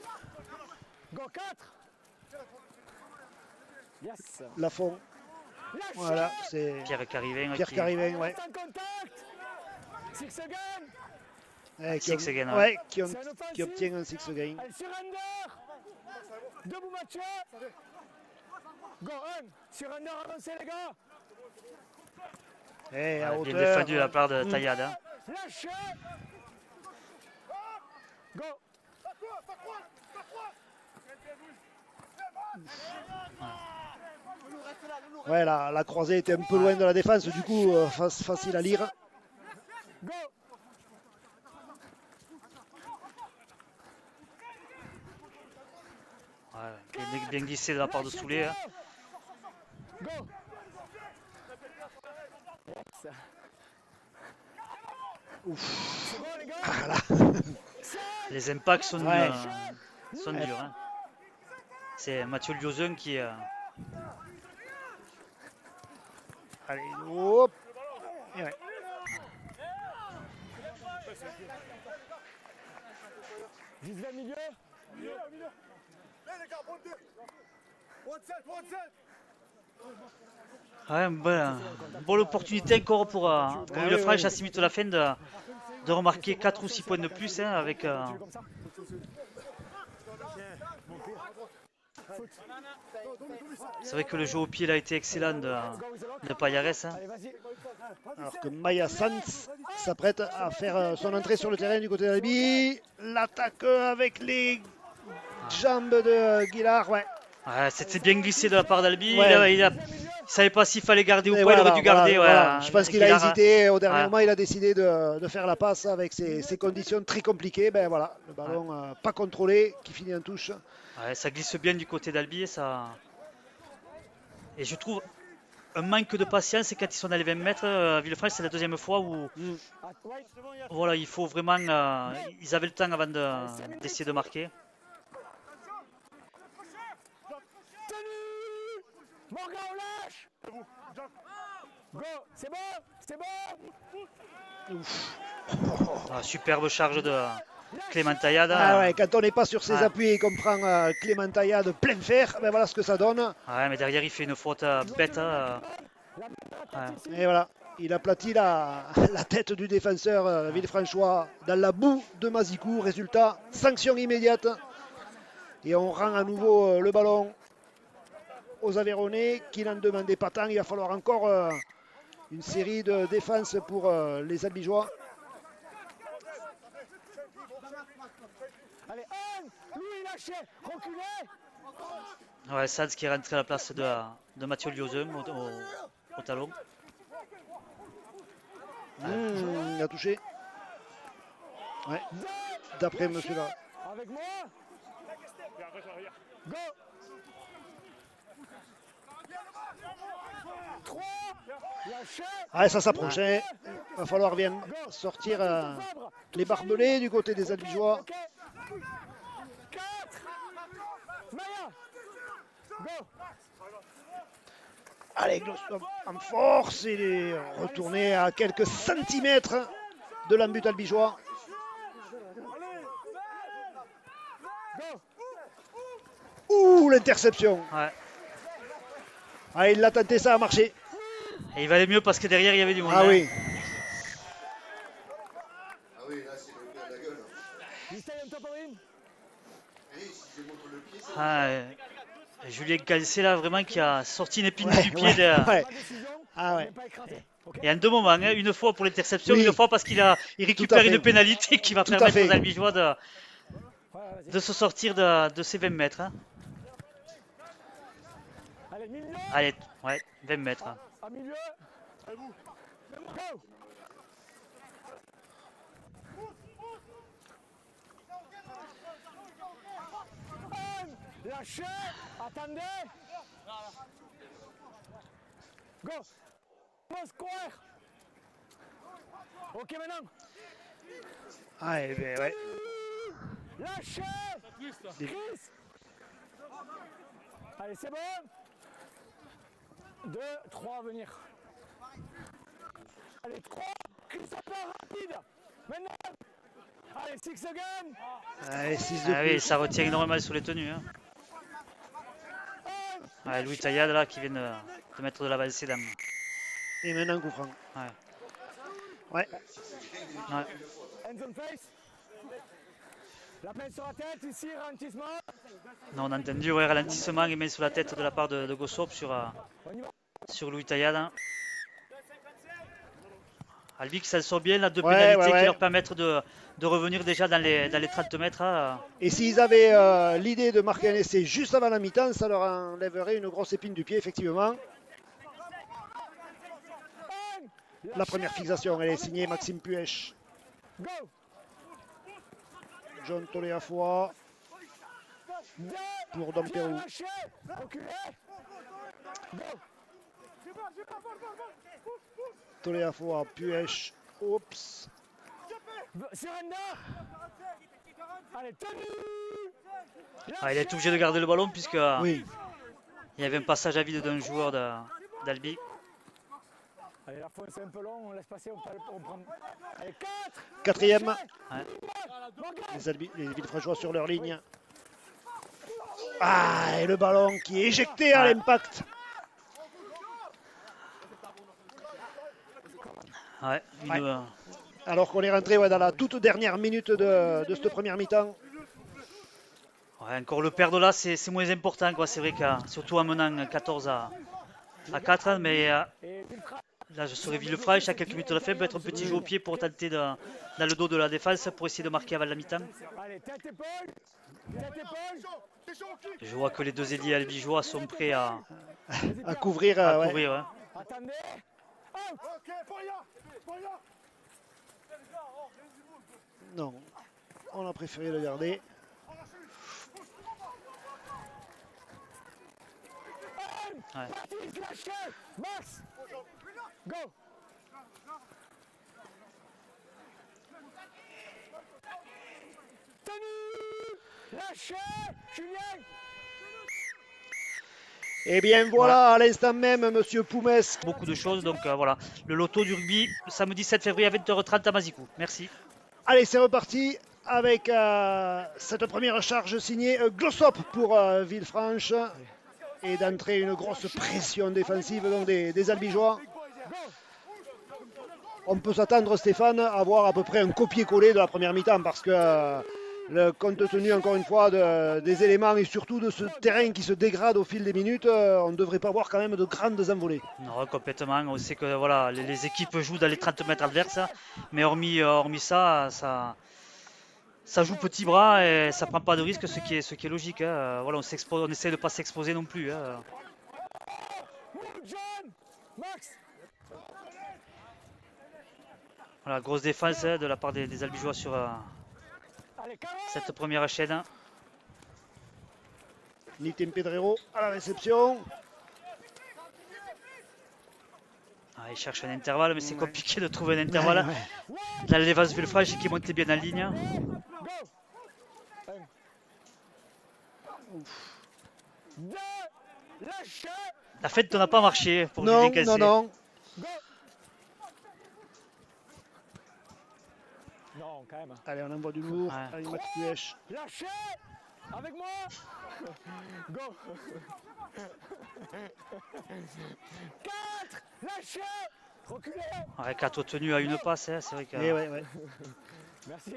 Go 4. Yes. Lafont. Voilà, c'est Pierre Carivin. Pierre Carivin, ouais. En contact. Six again. Ouais, Six again, ouais, qui obtient un six again. Elle surrender. Debout Mathieu. Go on. Surrender, avancez les gars. Et à Bien hauteur. défendu de la part de Taillade. Hein. Lâchez. Go. Ouais, la croisée était un peu loin de la défense, du coup, facile à lire. Go. Ouais, bien glissé de la part de Soulet. Hein. Go. Yes. C'est bon les gars. Ah, là. Les impacts sont, Ouais. sont durs. Hein. C'est Mathieu Liozun qui... Allez, hop. Et ouais. Gisèle milieu. Milieu. Là, les gars, bon deux. One set. Ouais, bonne opportunité encore pour Villefranche à 6 minutes de la fin de remarquer 4 ou 6 points de plus hein, avec... Tu veux comme ça? C'est vrai que le jeu au pied là, a été excellent de Payares. Hein. Allez, vas-y. Alors que Maya Sanz s'apprête à faire son entrée sur le terrain du côté d'Albi. L'attaque avec les jambes de Guillard, ouais. Ouais, c'était bien glissé de la part d'Albi. Ouais. Il savait pas s'il fallait garder ou Et pas, il voilà, aurait dû garder. voilà. Ouais, Je pense qu'il a Guillard, hésité. Au dernier Ouais. moment, il a décidé de faire la passe avec ces conditions très compliquées. Ben voilà, le ballon pas contrôlé qui finit en touche. Ouais, ça glisse bien du côté d'Albi. Et je trouve un manque de patience quand ils sont dans les 20 mètres. Villefranche, c'est la deuxième fois où voilà, il faut vraiment. Ils avaient le temps avant d'essayer de marquer. Morgan, on lâche. Go. C'est bon. Superbe charge de Clément Taillade. Ah ouais, quand on n'est pas sur ses Ouais. appuis et qu'on prend Clément Taillade de plein fer, ben voilà ce que ça donne. Ouais, mais derrière, il fait une faute bête. Et voilà, il aplatit la tête du défenseur Villefranchois dans la boue de Mazikou. Résultat, sanction immédiate. Et on rend à nouveau le ballon aux Aveyronnais qui n'en demandaient pas tant. Il va falloir encore une série de défenses pour les Albigeois. Allez, Louis lâché, reculé. Ouais, Sanz qui est rentré à la place de Mathieu Liozun au talon. Il a touché. Ouais, d'après monsieur là. Avec moi. Go. 3. Lâché. Ah, ça s'approche. Il va falloir bien sortir les barbelés du côté des Albigeois. Ok. 4. Maya. Go. Allez, Glossop en force. Il est retourné à quelques centimètres de l'embut albigeois. Ouh, l'interception. Ouais. Ah, il l'a tenté, ça a marché. Et il valait mieux parce que derrière, il y avait du monde. Ah hein. oui. Ah oui, là, c'est le coup à la gueule. Mister, un top in. Et si je montre le pied, c'est Ah, Julien Calcé là vraiment qui a sorti une épine Ouais, du pied ouais, ouais. Ma décision. Ah On ouais. n'est pas écrasé. Ok. et en deux moments, hein, une fois pour l'interception, Oui. une fois parce il récupère fait. une pénalité qui va Tout à permettre fait. aux Albigeois Ouais, vas-y. de se sortir de ces 20 mètres. Hein. Allez, milieu. Allez, ouais, 20 mètres. Hein. À milieu. Go. Lâchez. Attendez. Go. Mon square. Ok, maintenant. Ah, eh ben, ouais. Lâchez. Chris. Allez, c'est bon. 2, 3 à venir. Allez, 3. Chris, un peu rapide. Maintenant. Allez, 6 secondes. Allez, 6 de Ah oui, plus. ça retient énormément sur les tenues. Hein. Ouais, Louis Taillade là qui vient de mettre de l'avancée dans. Et maintenant, coup franc. Ouais. Ouais. Ouais. Hands on face. La main sur la tête, ici, ralentissement. Non, on a entendu ouais, ralentissement et main sur la tête de la part de Gossop On y va. sur Louis Taillade. Hein. Albi qui s'en sort bien, là, deux Ouais, pénalités ouais, ouais. qui leur permettent de de revenir déjà dans les 30 mètres. Et s'ils avaient l'idée de marquer un essai juste avant la mi-temps, ça leur enlèverait une grosse épine du pied, effectivement. La première fixation, elle est signée Maxime Puech. John Toléafoa pour Dampérou. Toléafoa, Puech, oups. Il est obligé de garder le ballon puisque Oui. il y avait un passage à vide d'un joueur d'Albi. Allez, la fois c'est un peu long, on laisse passer, on prend. Allez, 4. Quatrième. Ouais. Les Villefranchois sur leur ligne. Ah, et le ballon qui est éjecté à l'impact. Ouais, Alors qu'on est rentré dans la toute dernière minute de cette première mi-temps. Ouais, encore le perdre là, c'est moins important, quoi. C'est vrai que surtout en menant 14 à 4, mais là je serais Villefranche à quelques minutes de la fin, peut être un petit jeu au pied pour tenter dans le dos de la défense pour essayer de marquer avant la mi-temps. Je vois que les deux ailiers albigeois sont prêts à couvrir. couvrir, ouais. Non, on a préféré le garder. Ouais. Max, go. Tenu, lâchez, Julien. Et bien voilà, à l'instant même, Monsieur Poumès. Beaucoup de choses, donc voilà. Le loto du rugby, le samedi 7 février à 20h30 à Mazicou. Merci. Allez, c'est reparti avec cette première charge signée Glossop pour Villefranche. Et d'entrer une grosse pression défensive donc des Albigeois. On peut s'attendre, Stéphane, à voir à peu près un copier-coller de la première mi-temps parce que compte tenu encore une fois des éléments et surtout de ce terrain qui se dégrade au fil des minutes, on ne devrait pas voir quand même de grandes envolées. Non, complètement. On sait que voilà, les équipes jouent dans les 30 mètres adverses, mais hormis ça, ça joue petit bras et ça prend pas de risque, ce qui est logique. Hein. Voilà, on essaie de ne pas s'exposer non plus. Hein. Voilà, grosse défense de la part des Albigeois sur cette première chaîne. Nitin Pedrero à la réception. Il cherche un intervalle, mais c'est compliqué de trouver un intervalle. Là, l'Evans Villefranche qui montait bien en ligne. La fête n'a pas marché pour Julien Cassé. Non. Non, quand même. Allez, on envoie du lourd. Ouais. Allez, Max Puech. Lâchez. Avec moi. Go. 4. Lâchez. Reculez. Ouais, 4 tenues à une passe, hein, c'est vrai que. Ouais. Merci.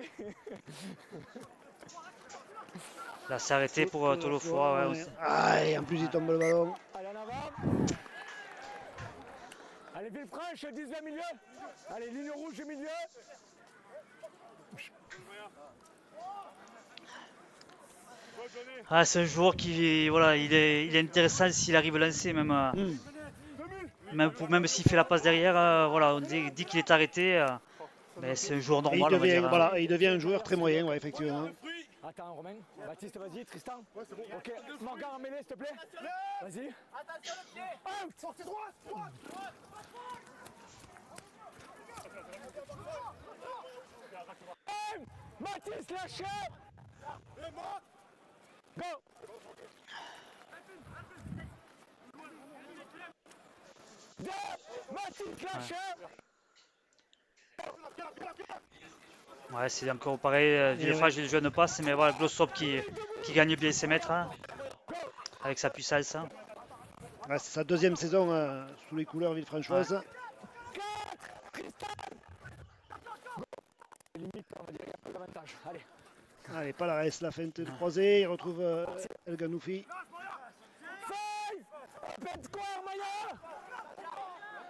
Là, c'est arrêté pour Toléafoa. Ouais, ah, et en plus, il tombe le ballon. Allez, en avant. Allez, Villefranche, 10 milieu. Allez, ligne rouge au milieu. C'est un joueur qui, voilà, il est intéressant s'il arrive à lancer, même s'il fait la passe derrière. Voilà, on dit qu'il est arrêté. Mais c'est un joueur normal, on va dire. Il devient un joueur très moyen, ouais, effectivement. Attends, Romain. Baptiste, vas-y. Tristan. Ok. Morgan, en mêlée, s'il te plaît. Vas-y. Attention le pied. Sortez droite. Baptiste, lâchez. Go. Baptiste, lâchez. Ouais, c'est encore pareil. Villefranche, le jeu ne passe, mais voilà, Glossop qui gagne bien ses mètres avec sa puissance. Ouais, c'est sa deuxième saison sous les couleurs villefranchoises. Limite, on va dire qu'il y a peu d'avantage. Allez. Allez, pas la reste, la feinte de croisée. Il retrouve El Ganoufi.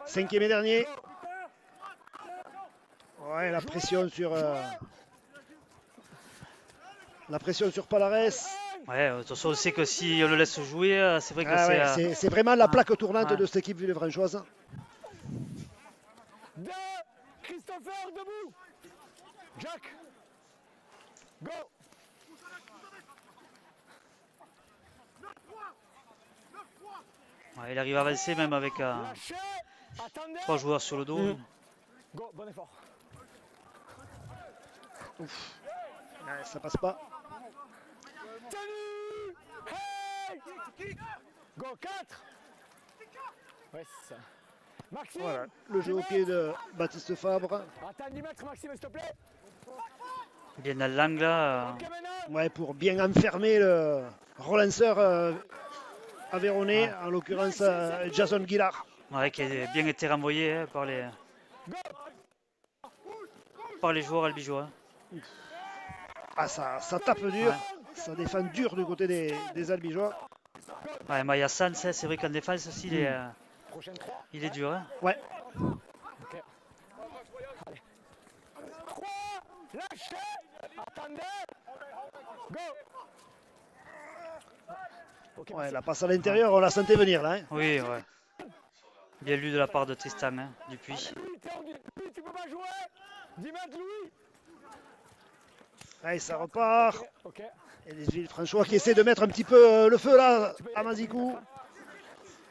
5e et dernier. Ouais, la pression sur La pression sur Palares. Ouais, de toute façon, on sait que si on le laisse jouer, c'est vrai que Ah ouais, c'est vraiment la plaque tournante ouais. de cette équipe villefranchoise. De Christopher, debout. Jack. Go. Ouais, il arrive à avancer même avec Lâchez. Attendez. 3 joueurs sur le dos. Go, bon effort. Ouais, ça passe pas. Tenue. Hey. Go, 4. Ouais, c'est ça. Maxime. Voilà, le jeu au pied de Baptiste Fabre. Attends 10 mètres, Maxime, s'il te plaît. Bien dans l'angle là. Ok, maintenant. Ouais, pour bien enfermer le relanceur aveyronais, en l'occurrence Jason Guillard. Ouais, qui a bien été renvoyé hein, par les joueurs albigeois. Ah, ça tape dur, ça défend dur du côté des albigeois. Ouais, Maya Sanz, hein, c'est vrai qu'en défense aussi, Prochaine 3. il est dur. Hein. Ouais, Ok. Allez. 3. Lâchez. Attendez. Go. Ok, ouais, la passe à l'intérieur, on la sentait venir là. Hein. Oui, ouais. Bien lu de la part de Tristan hein, Dupuis. Louis, Louis, tu peux pas jouer. 10 mètres, Louis. Allez, ça repart. Ok. Et les Villefranchois qui essaient de mettre un petit peu le feu là à Mazikou,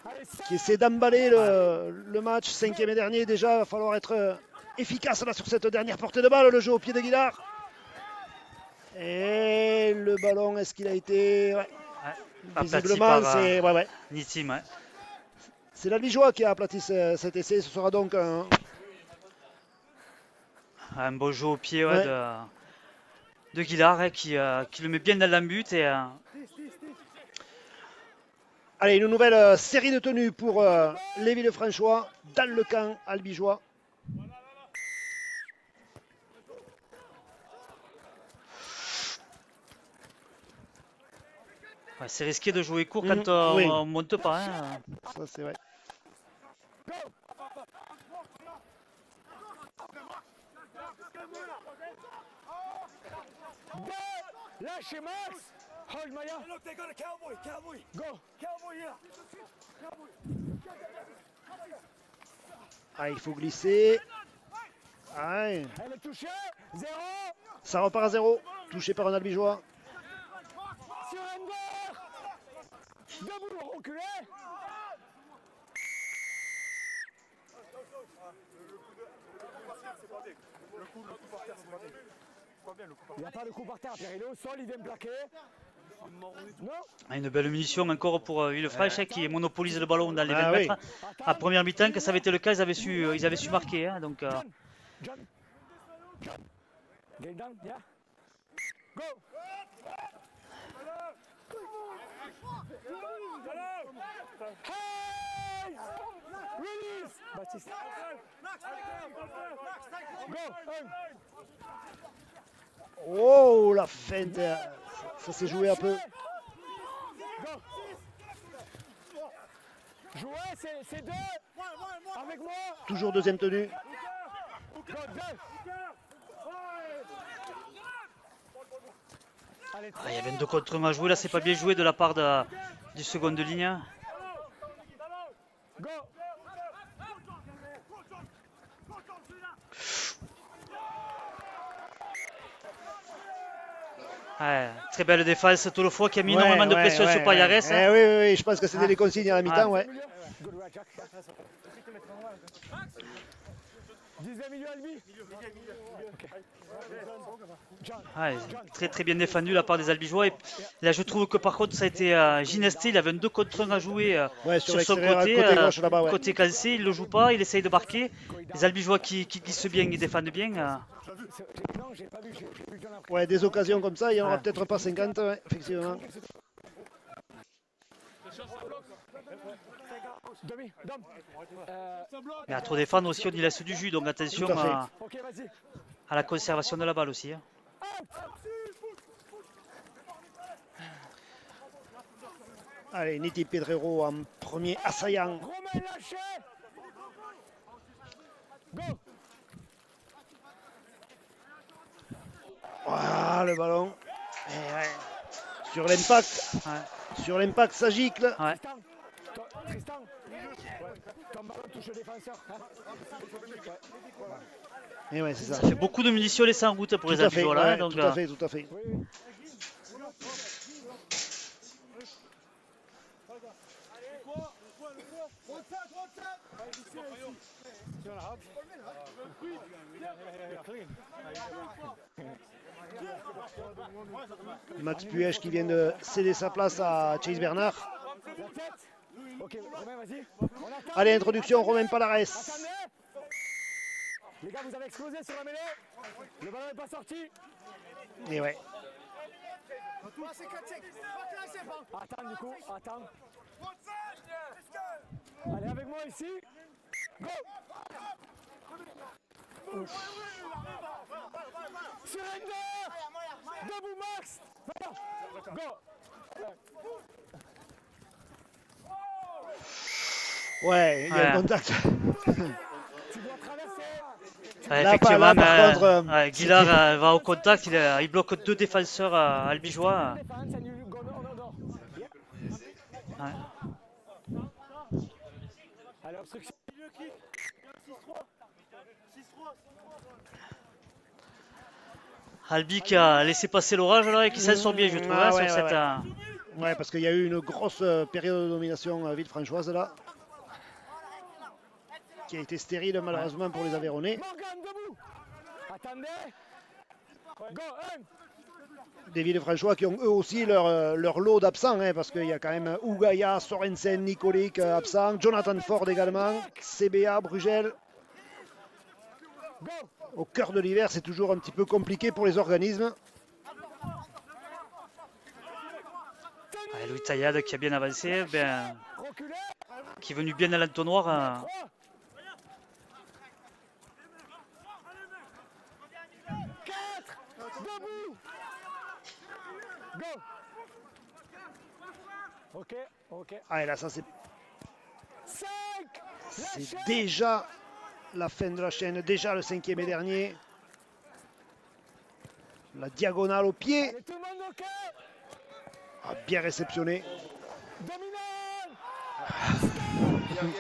Allez, qui essaie d'emballer le match. 5e et dernier déjà, il va falloir être efficace là sur cette dernière portée de balle. Le jeu au pied de Guillard. Et le ballon, est-ce qu'il a été... Ouais. Visiblement, c'est Nitim. Ouais. C'est l'Albigeois qui a aplati cet essai. Ce sera donc Un beau jeu au pied ouais, de Guillard hein, qui le met bien dans la but. Et, allez, une nouvelle série de tenues pour les Villefranchois dans le camp albigeois. ouais, c'est risqué de jouer court quand on ne monte pas. Hein. Ça, c'est vrai. Lâchez Max. Hold Maya. Look, they got a cowboy. Cowboy. Go. Cowboy here. Cowboy. Ah, il faut glisser. Ah, Elle est touchée. 0. ça repart à 0. Touché par un albigeois. Surrender. Debout, reculez. Il n'y a pas de coup par terre, Pierre. Il est au sol, il vient plaquer. Non. Une belle munition encore pour Villefranche hein, qui monopolise le ballon dans les 20 oui. mètres. À première mi-temps, que ça avait été le cas, ils avaient su marquer. Hein, donc, John. Get down, yeah. Go. Hey! Release. Baptiste. Go. Oh, la feinte. Ça s'est joué un peu. Go. Jouer, c'est 2. Avec moi. Toujours deuxième tenue. Go, 2. Allez, ah, il y avait 2 contre 1 à jouer. Là, c'est pas bien joué de la part du second de ligne. Go. Ouais, très belle défense, Tolofo qui a mis énormément de pression sur Payares. Hein. Oui, je pense que c'était les consignes à la mi-temps. Ouais. Good work, Jack. 10e milieu, Albi. Ouais, très très bien défendu de la part des Albigeois. Et là, je trouve que par contre, ça a été Ginesté. Il avait un 2 contre 1 à jouer sur son côté. Gauche, là-bas, côté cassé, il ne le joue pas, il essaye de marquer. Les Albigeois qui glissent bien, ils défendent bien. Non, j'ai pas vu. J'ai vu qu'il y en a pris. Ouais, des occasions comme ça, il n'y en aura peut-être pas 50, ouais, effectivement. Demi, Dom. Mais à trop défendre aussi, on y laisse du jus. Donc attention Tout à fait. Ok, vas-y. à la conservation de la balle aussi. Hein. Allez, Niti Pedrero en premier assaillant. Romain lâché. Go. Voilà le ballon. ouais. Sur l'impact, ça gicle. Ouais. Tristan, ton ballon touche le défenseur. Hein. Et ouais, c'est ça. Ça fait beaucoup de munitions laissées en route pour Tout les à fait, Albigeois là. ouais, Donc, tout à fait, tout à fait. Oui, oui. Max Puech qui vient de céder sa place à Chase Bernard. La tête. Ok, Romain, vas-y. On attend. Allez, introduction, Romain Palares. Attendez. Les gars, vous avez explosé sur la mêlée. Le ballon n'est pas sorti. Et ouais. Attends, du coup, attends. Allez, avec moi ici. Go. Surrender. Debout, Max. Go. Ouais, il y a un contact. Tu dois traverser. ouais, Là, effectivement, par contre, ouais, Guillard va au contact. Il bloque deux défenseurs albigeois. Défense, and you go no. Yeah. Ouais. Allez, obstruction. Albi qui a laissé passer l'orage là et qui s'en sort bien, je trouve, Ah, hein, ouais, sur ouais, cette. ouais. Ouais, parce qu'il y a eu une grosse période de domination Villefranchoise là. Qui a été stérile malheureusement pour les Aveyronnais. Morgan, debout. Attendez. Go, Des Villefranchois qui ont eux aussi leur lot d'absents, hein, parce qu'il y a quand même Ougaya, Sorensen, Nikolic absents, Jonathan Ford également, CBA, Brugel. Go. Au cœur de l'hiver, c'est toujours un petit peu compliqué pour les organismes. Ouais, Louis Taillade qui a bien avancé, Reculez. qui est venu bien à l'entonnoir. 3. 4. Debout. Go. Ok. Ah, et là, ça c'est 5. déjà la fin de la chaîne, déjà le 5e et dernier. La diagonale au pied, Allez, tout le monde ok. ah, bien réceptionné. Dominant. Attendez.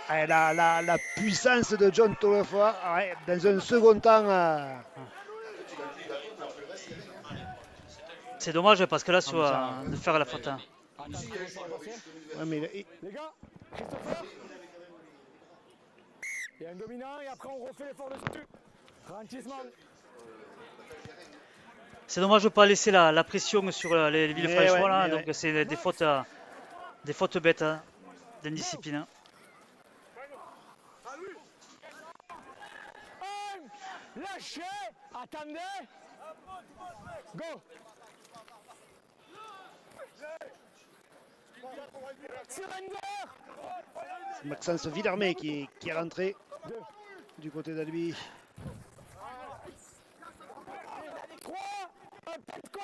Ah, la puissance de John Tolofa, ouais, dans un second temps. C'est dommage parce que là, de faire la faute. Hein. Ouais, mais Les gars, Christopher. Il y a un dominant et après on refait l'effort dessus. Ralentissement. C'est dommage de ne pas laisser la pression sur les Villefranchois ouais, là, mais donc ouais. c'est des fautes bêtes hein, d'indiscipline. Hein. Lâchez. Attendez. Go. Surrender. c'est Maxence Villarmé qui est rentré du côté d'Albi. 3.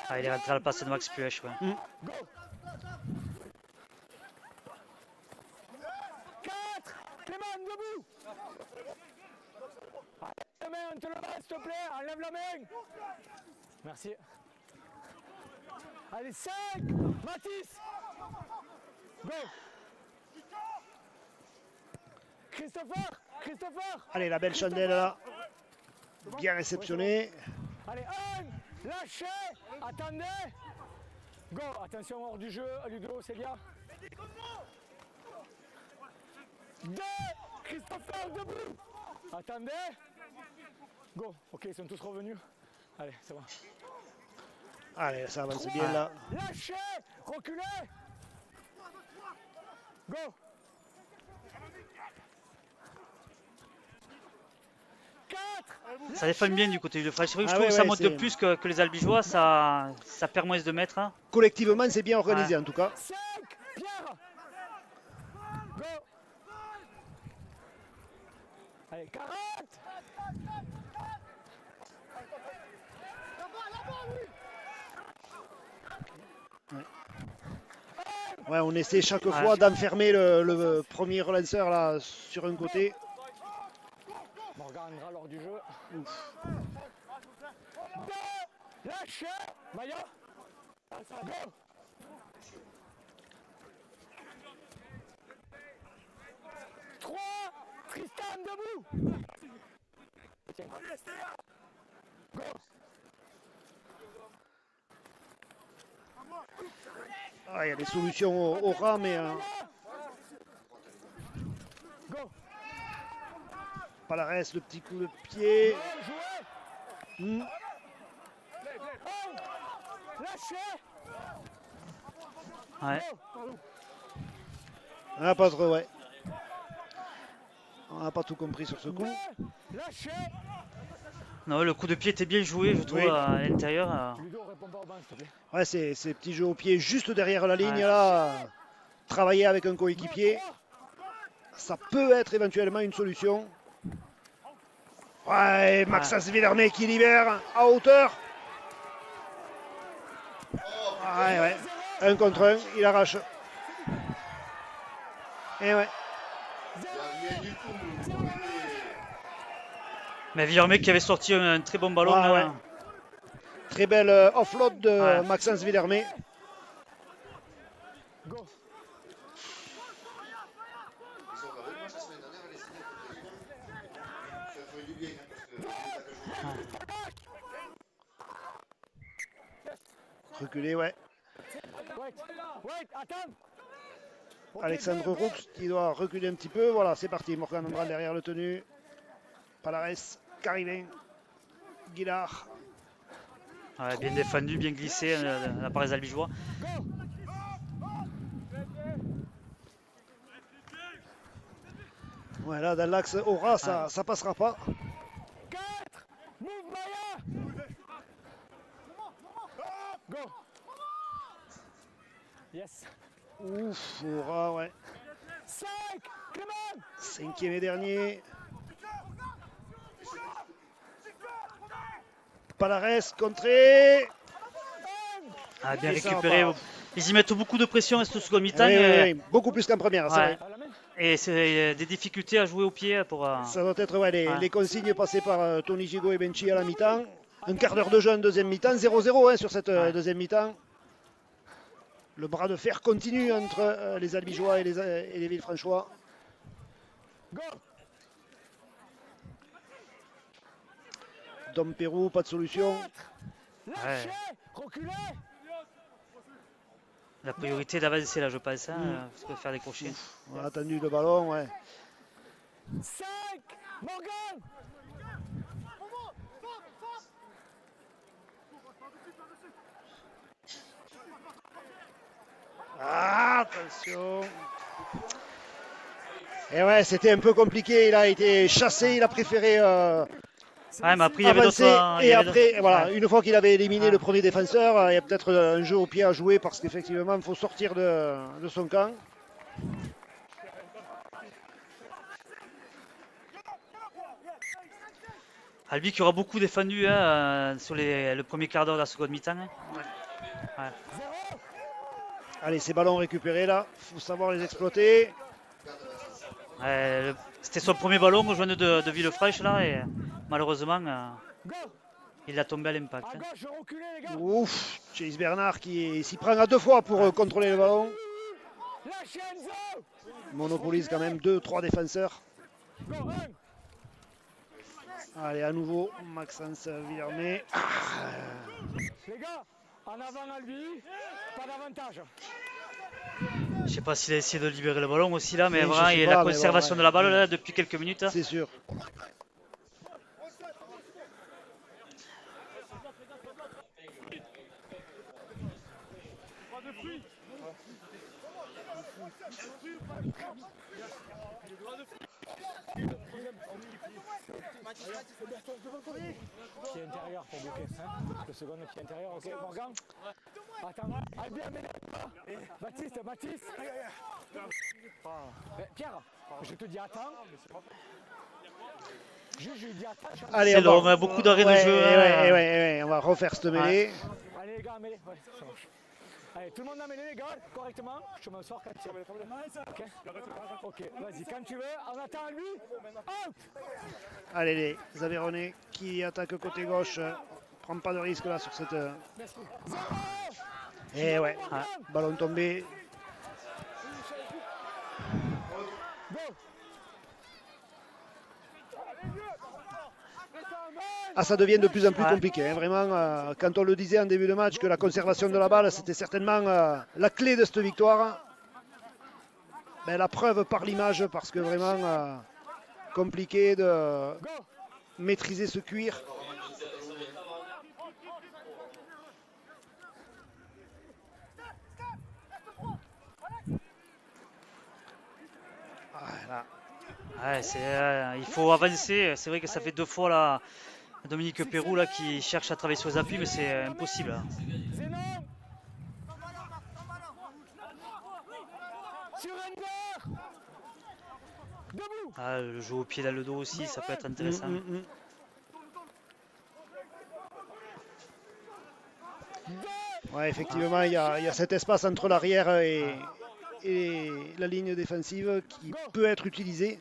Ah, il est rentré à la place de Max Puech. Ouais. Go. 4. Clément, debout. La main, on te le bat, s'il te plaît. Enlève la main. Merci. Allez, 5. Mathis. Go. Christopher. Allez, la belle chandelle là, bien réceptionnée. Allez, 1. Lâchez. Attendez. Go. Attention hors du jeu. Ludo, c'est bien. 2. Christopher, debout. Attendez. Go. Ok, ils sont tous revenus. Allez, c'est bon. Allez, ça avance bien là. Lâchez. Reculez. Go. 4. Ça défend bien du côté du French. C'est vrai que je Ah trouve ouais, que ça ouais, monte c'est- plus que les Albigeois, ça perd moins de mètres. Hein. Collectivement, c'est bien organisé en tout cas. 5. Pierre. Go. Allez, 40. Ouais, on essaie chaque fois d'enfermer le premier relanceur là sur un côté. Morgan lors du jeu. Lâchez. Maya. Go. Trois. Tristan, debout. Tiens. Go. Ah, il y a des solutions au ras, mais Go. Palares, le petit coup de pied. Jouez. Lâchez. Ouais. Ah, pas trop, ouais. On n'a pas tout compris sur ce coup. Lâchez. Non, le coup de pied était bien joué, je trouve, Oui. à l'intérieur. Ludo, réponds pas au banc, s'il te plaît. Ouais, ces petits jeux au pied juste derrière la ligne, Ouais. là. Travailler avec un coéquipier, ça peut être éventuellement une solution. Ouais, Maxence Villermé qui libère à hauteur. Ouais, ouais. 1 contre 1, il arrache. Et ouais. Mais Villermé qui avait sorti un très bon ballon. Ah, là. ouais. Très belle offload de Ouais. Maxence Villermé. Go. Reculé, ouais. Wait. Wait, attends. Alexandre Roux qui doit reculer un petit peu. Voilà, c'est parti. Morgan Andral derrière le tenu. Palares, Caribin, Guillard. Ouais, bien défendu, bien glissé de la part des Albigeois. Voilà, dans l'axe aura, ça passera pas. 4. Move Maya. Go. Yes. Ouf, aura, ouais. 5. Clément. 5e et dernier. Palares, contré. Ah, bien Et ça va récupéré. pas. Ils y mettent beaucoup de pression à ce second mi-temps. Oui, oui, et oui, beaucoup plus qu'en première, c'est Ouais. vrai. À la main. et c'est des difficultés à jouer au pied pour. Ça doit être ouais, Ouais. les consignes passées par Tony Gigot et Benchi à la mi-temps. Un quart d'heure de jeu en deuxième mi-temps, 0-0 hein, sur cette Ouais. deuxième mi-temps. Le bras de fer continue entre les Albigeois et les Villefranchois. Go. Dom Pérou, pas de solution. Lâchez. Reculez. La priorité d'avancer là, je pense, parce que faire des crochets. On a attendu le ballon, ouais. 5. Morgan. Ah, attention. Et ouais, c'était un peu compliqué. Il a été chassé, il a préféré Ouais, mais après, il y avait avancer. d'autres. il y Et avait après, d'autres- voilà, ouais. une fois qu'il avait éliminé Ouais. le premier défenseur, il y a peut-être un jeu au pied à jouer parce qu'effectivement, il faut sortir de son camp. Albi qui aura beaucoup défendu sur le premier quart d'heure de la seconde mi-temps. Ouais. Allez, ces ballons récupérés là, il faut savoir les exploiter. C'était son premier ballon au joint de Villefranche là et malheureusement Go. il a tombé à l'impact. À gauche, reculez les gars. Ouf, Chase Bernard qui s'y prend à 2 fois pour contrôler le ballon. Lâchez Enzo. Monopolise quand même 2-3 défenseurs. Go. 1. Allez, à nouveau, Maxence Villermé. Les gars, en avant Albi, pas d'avantage. Je sais pas s'il a essayé de libérer le ballon aussi là, mais Oui, je vraiment sais il y a pas, la mais conservation bon, de la balle ouais. là, depuis quelques minutes. C'est sûr. Pied intérieur pour bloquer. Le second pied intérieur, ok. Morgan. Attends, Albi, Baptiste. Pierre, je te dis attends. Je lui dis attends. Allez, C'est long, on a beaucoup d'arrêts de jeu. Ouais, on va refaire cette mêlée. Allez les gars, mêlée. Ouais, ça marche. Allez, tout le monde a mêlé les gars, correctement. Je me sors quand tu veux. Ok, vas-y, quand tu veux. On attend lui. Out. Allez, les Aveyronais qui attaquent côté gauche prend pas de risque là sur cette. Merci. Et ouais, Ouais. ballon tombé. Go. Ah, ça devient de plus en plus Ouais. compliqué. Hein. Vraiment, quand on le disait en début de match que la conservation de la balle, c'était certainement la clé de cette victoire. Ben, la preuve par l'image, parce que vraiment compliqué de Go. maîtriser ce cuir. Voilà. Ouais, il faut avancer. C'est vrai que ça fait 2 fois là, Dominique Perroux là, qui cherche à travailler sur les appuis, mais c'est impossible. Hein. Zénon. Surrender. Debout. Ah, le jeu au pied dans le dos aussi, ça peut être intéressant. Ouais, effectivement, il y a cet espace entre l'arrière et la ligne défensive qui peut être utilisé.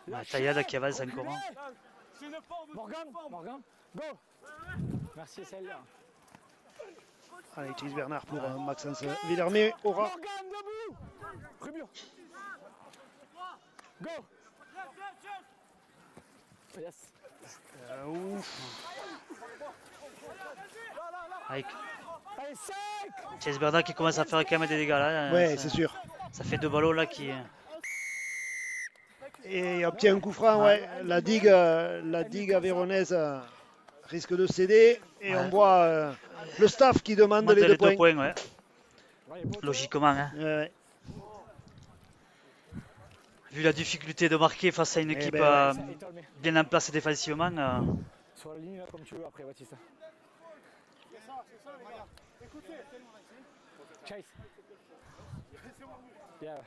Ouais, Taillade qui avance encore. Hein. Morgan. Go. Merci celle-là. Allez, utilise Bernard pour Maxence Villermé. Aura. Morgan debout. Rubio. Go. Yes. Ouf. Avec Allez, 5. Chase Bernard qui commence à faire quand même des dégâts là. Ouais, ça, c'est sûr. ça fait 2 ballons là qui. Et il obtient un coup franc, ouais. La digue avéronaise risque de céder. Et on voit le staff qui demande Monter les 2 points. ouais. Logiquement. Hein. Ouais. Vu la difficulté de marquer face à une équipe ben, bien en place défensivement. Sur la ligne là comme tu veux après Baptiste. Chase. Yeah.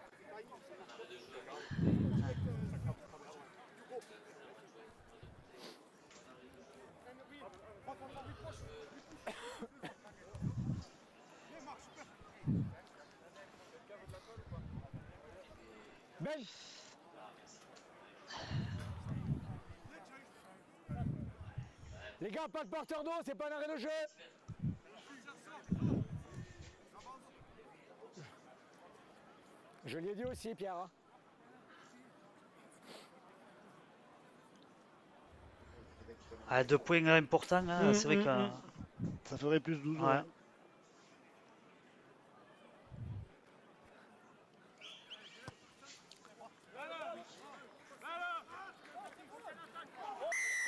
Ben. Les gars, pas de porteur d'eau, c'est pas un arrêt de jeu. Je l'ai dit aussi, Pierre. Hein. Ah, 2 points importants, hein. C'est vrai que. Ça ferait plus 12. Ouais. Ouais.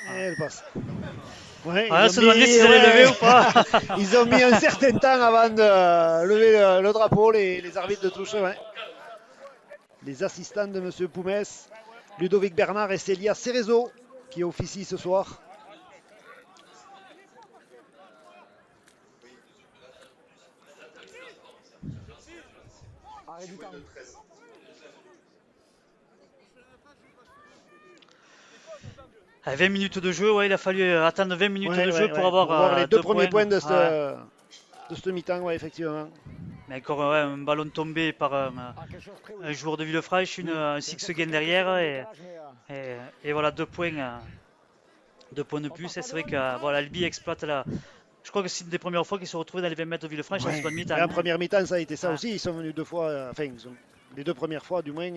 Et elle passe. Ouais, Ah, ils se ont demander mis- s'ils allaient ouais. lever ou pas. Ils ont mis un certain temps avant de lever le drapeau, les arbitres de touche. Ouais. Les assistants de M. Poumès, Ludovic Bernard et Célia Cerezo qui officient ce soir. Arrêt du temps. À 20 minutes de jeu, ouais, il a fallu attendre 20 minutes Ouais, de jeu ouais, pour ouais. avoir voir les 2 premiers points de Ouais. cette mi-temps, ouais, effectivement. Mais encore ouais, un ballon tombé par Quelque chose près, oui. un joueur de Villefranche, un six gain derrière et voilà 2 points, 2 points de plus. Et c'est vrai que voilà, Albi exploite la. Je crois que c'est une des premières fois qu'ils se retrouvaient dans les 20 mètres de Villefranche en Ouais. seconde Et mi-temps. en première mi-temps, ça a été ça Ouais. aussi. Ils sont venus 2 fois, les 2 premières fois du moins,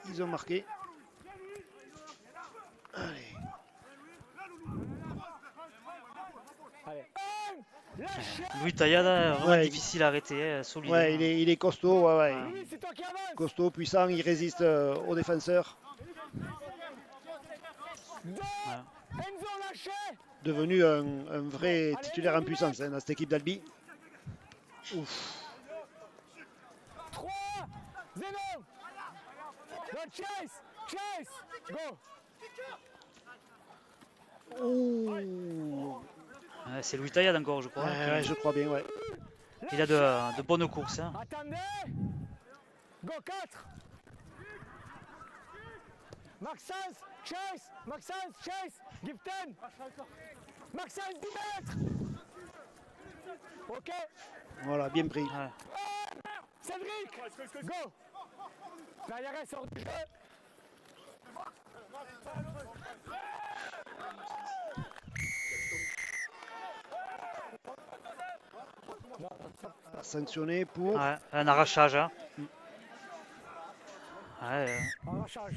ils ont marqué. Allez. Allez. Lâchez. Louis Taillade, vraiment Ouais, difficile à arrêter, solide. Ouais, il est costaud, ouais, ouais. Oui, c'est toi qui avance. Costaud, puissant, il résiste aux défenseurs. Deux. Enzo, lâchez. Devenu un vrai titulaire en puissance dans cette équipe d'Albi. Ouf. 3. Zénon. Go, Chase. Chase. Go. Ouh. Ouais, c'est Louis Taillade encore, je crois. Ouais, je crois bien, ouais. Il a de bonnes courses. Hein. Attendez. Go, 4. Maxence. Chase. Maxence. Chase. Gifton. Maxence, 10 mètres. Ok. Voilà, bien pris. Ouais. Cédric. Go. Pallarès sort du jeu. Sanctionné pour. Ouais, un arrachage. Hein. Ouais, Arrachage.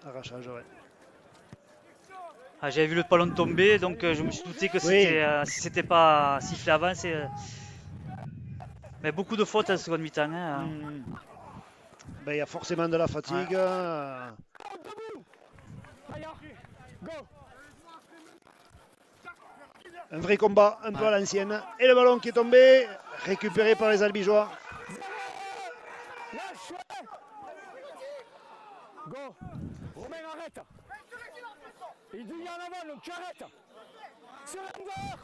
Arrachage, ouais. ah, j'avais vu le ballon tomber, donc je me suis douté que c'était, si c'était pas sifflé avant, c'est. Mais beaucoup de fautes en seconde mi-temps. Hein. Ben, il y a forcément de la fatigue. Debout. Paillard. Go. Un vrai combat, un peu à l'ancienne. Et le ballon qui est tombé, récupéré par les Albigeois. Lâche. Go. Romain, arrête. Il dit en avant, donc tu arrêtes. Surrender.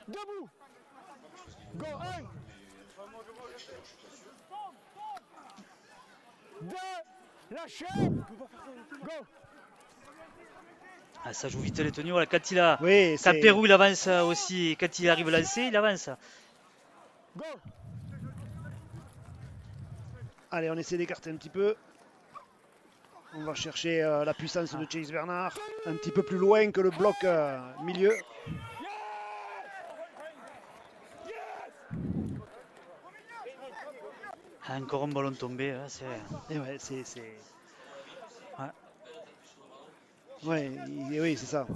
Debout. Go, 1. 2. Lâchez. Go. Ah, ça joue vite les tenues. Voilà, quand il a. Oui, Quand c'est. Pérou il avance aussi, quand il arrive à lancer, il avance. Go. Allez, on essaie d'écarter un petit peu. On va chercher la puissance de Chase Bernard. Un petit peu plus loin que le bloc milieu. Ah, encore un ballon tombé. Hein, Et ouais, c'est. Ouais. Ouais, oui, c'est ça.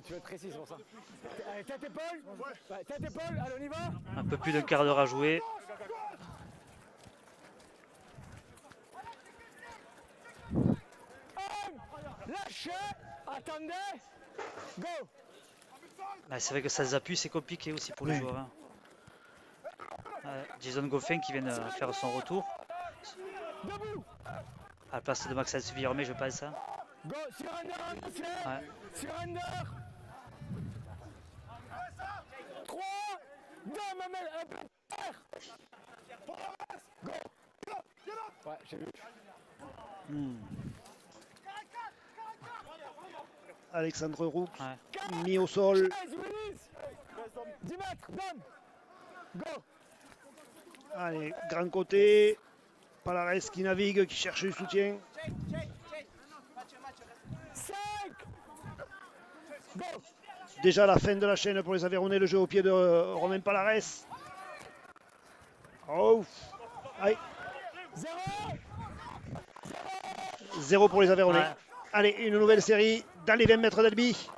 Tu veux être précis, c'est pour ça. Allez, tête épaule. Ouais, tête épaule, allez, on y va. Un peu plus d'un quart d'heure à jouer. Lâchez. Attendez. Go. Ah, c'est vrai que sans appui, c'est compliqué aussi pour les joueurs. Hein. Jason Goffin qui vient de faire son retour. Debout. À la place de Maxence Villermé, je pense. Hein. Go. Surrender. Ouais. Surrender. 3. 2. Mamel. Un peu. Go. Ouais, j'ai vu. Alexandre Roux, Ouais. mis au sol. 10 mètres, dame. Go. Allez, grand côté. Palares qui navigue, qui cherche du soutien. 5. Go. Déjà la fin de la chaîne pour les Aveyronnais, le jeu au pied de Romain Palares. Oh. Allez. 0. 0 pour les Aveyronnais. Ouais. Allez, une nouvelle série dans les 20 mètres d'Albi.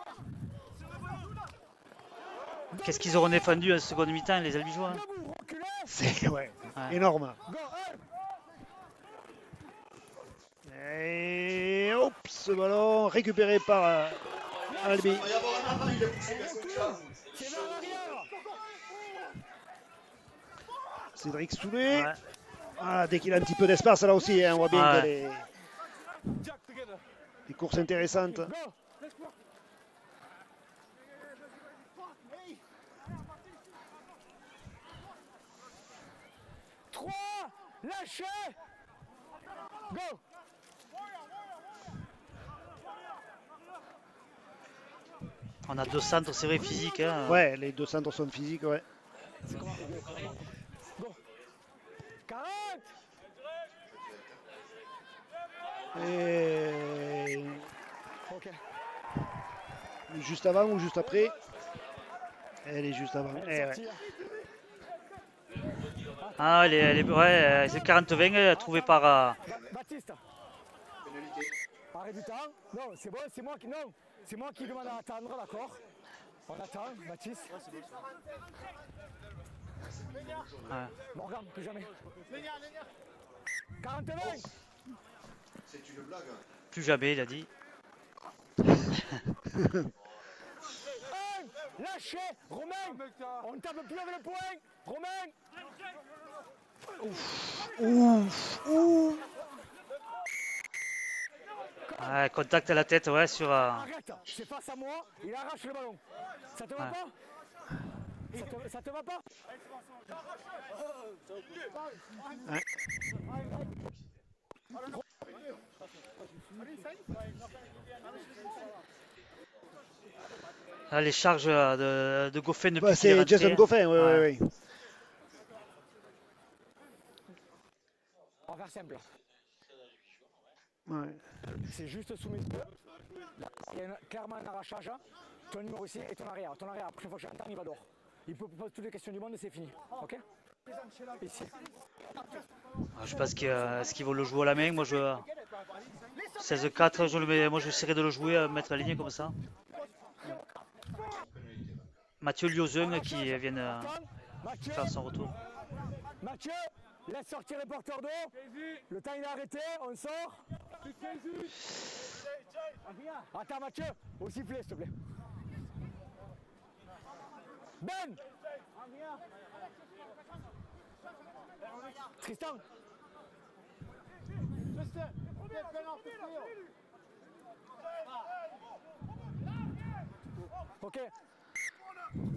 Qu'est-ce qu'ils auront défendu en seconde mi-temps, les Albigeois? Hein. Debout, reculez. C'est Ouais. énorme. Go. 1. Et hop, ce ballon récupéré par Albi. C'est vers l'arrière. Cédric Soulet. Ouais. Ah, dès qu'il a un petit peu d'espace là aussi, hein, on voit bien Ouais. qu'il y a des courses intéressantes. Go. 3. Lâchez. Go. On a deux centres, c'est vrai, physiques. Hein. Ouais, les deux centres sont physiques, ouais. Go. 40. Et Ok. juste avant ou juste après? Elle est juste avant. Eh ouais. Ah, ouais, c'est 40-20 trouvé par. Baptiste. Arrêt du temps. Non, c'est bon, c'est moi qui. Non, c'est moi qui demande à attendre, d'accord? On attend, Baptiste. Ouais. Morgan, plus jamais. 40-20. Plus jamais, il a dit. 1. Lâchez. Romain. On ne tape plus avec le point. Romain. Ouf. Ouais, contact à la tête, ouais, sur. Arrête. C'est face à moi. Il arrache le ballon. Ça te va Ouais. pas? Ça te va pas? Là, les charges de Goffin depuis Bah, qu'il est c'est rentré. Jason Goffin, oui, Ouais. oui, oui. On va faire simple. Ouais. C'est juste sous mes yeux. Là, il y a clairement un arrachage. Ton numéro ici et ton arrière. Ton arrière, la prochaine fois que j'entends, il va dehors. Il peut poser toutes les questions du monde et c'est fini. Ok? Ici. Je sais pas ce qu'ils vont le jouer à la main. Moi, 16-4, moi, je essaierai de le jouer, mettre la ligne comme ça. Mathieu Liozun qui vient Mathieu, faire son retour. Mathieu, laisse sortir les porteurs d'eau. Le temps il est arrêté, on sort. Attends Mathieu, au sifflet s'il te plaît. Ben, Tristan. Ok.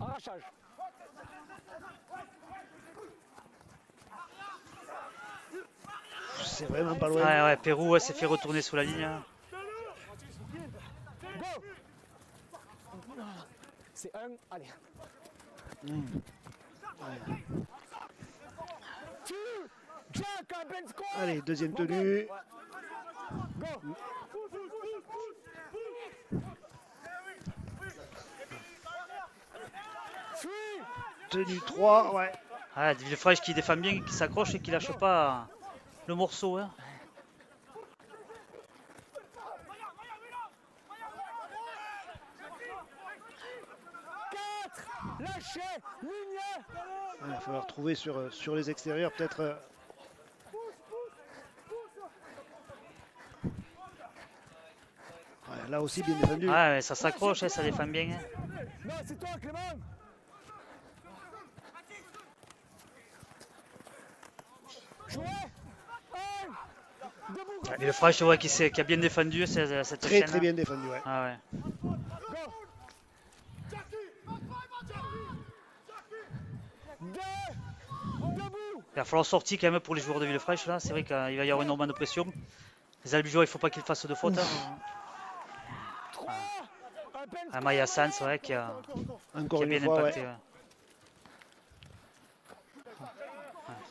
Arrachage. C'est vraiment pas loin. Ouais, Pérou s'est fait retourner sous la ligne. Go. C'est un, allez. Jack, un Ben score. Allez, deuxième tenue. Go. Tenue 3, ouais. Ah, Villefranche qui défend bien, qui s'accroche et qui lâche pas le morceau. Hein. Lâchez, ligne. Il va falloir trouver sur les extérieurs peut-être. Ouais, là aussi bien défendu. Ah, ouais, ça s'accroche, ça défend bien. Hein. Non, c'est toi Clément. Jouez. Un. Debout. Villefranche, ouais, qui a bien défendu cette Très chaîne. très bien défendu, ouais. Ah, ouais. Go. Deux. Debout. Il va falloir sortir quand même pour les joueurs de Villefranche là. C'est vrai qu'il va y avoir énormément de pression. Les Albigeois, il ne faut pas qu'ils fassent de faute. Hein. Trois. Un Ben Ah, Maya Sanz, ouais, qui a Encore bien une fois, impacté. ouais. Ouais.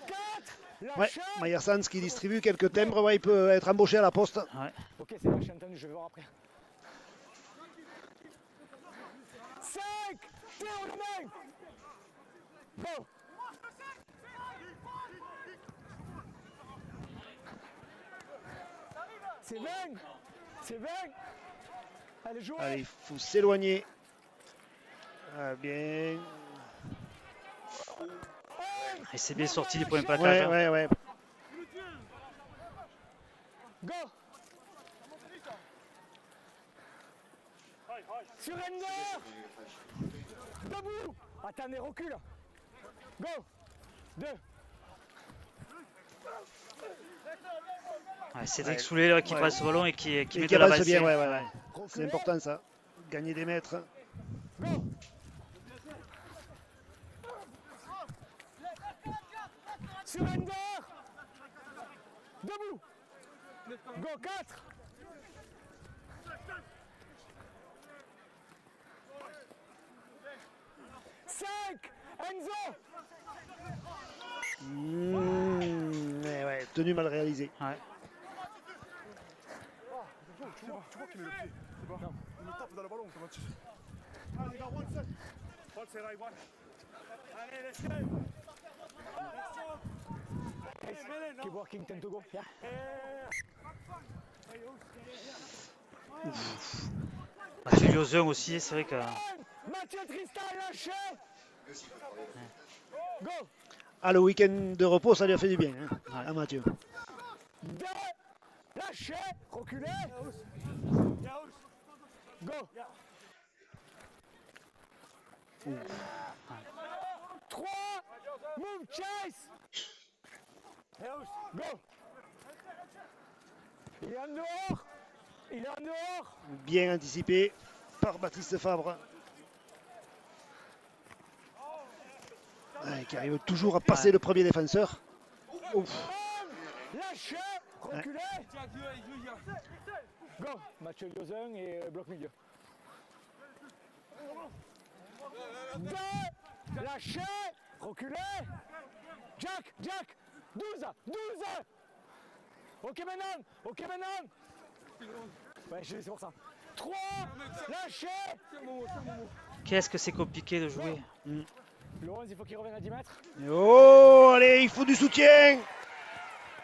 Quatre. Ouais, Lâchez. Mayer Sanz qui distribue quelques timbres, ouais, il peut être embauché à la poste. Ouais. Ok, c'est là, j'ai entendu, je vais voir après. 5. Théo les mains. Go. C'est 20. C'est 20. Allez, jouez. Allez, il faut s'éloigner. Ah, bien. Et c'est bien sorti du point de plaquage. Ouais, Hein. ouais, ouais. Go. Surrender. Debout. Attendez, recule. Go. 2. Ouais, Cédric Soulet là, qui Ouais. passe ce ballon et qui Et met qui de l'avancée. avance bien, ouais, ouais, ouais. C'est important ça. Gagner des mètres. Go. Surrender. Debout. Go 4. Cinq. Enzo. Ouais, ouais, tenue mal réalisée. Ouais. Tu vois qu'il met le pied. C'est pas. Il me tape dans le ballon automatiquement. Allez, les gars, one set. One set, right, one. Allez, let's go. Keep working, time to go. Yeah. Mathieu Liozun aussi, c'est vrai que. Mathieu Tristan, lâchez. Go. Ah, le week-end de repos, ça lui a fait du bien, hein, à Mathieu. 2. Lâchez. Reculez. Go. 3. Move, chase. Go. Il est en dehors. Il est en dehors. Bien anticipé par Baptiste Fabre. Ouais, qui arrive toujours à passer le premier défenseur. Ouf. Lâchez. reculez. Go. Match Liozin et bloc milieu. 2, lâchez, reculez. Jack, 12. Ok maintenant. Ouais, c'est pour ça. 3, lâchez. Qu'est-ce que c'est compliqué de jouer. Le 11, il faut qu'il revienne à 10 mètres. Oh, allez, il faut du soutien.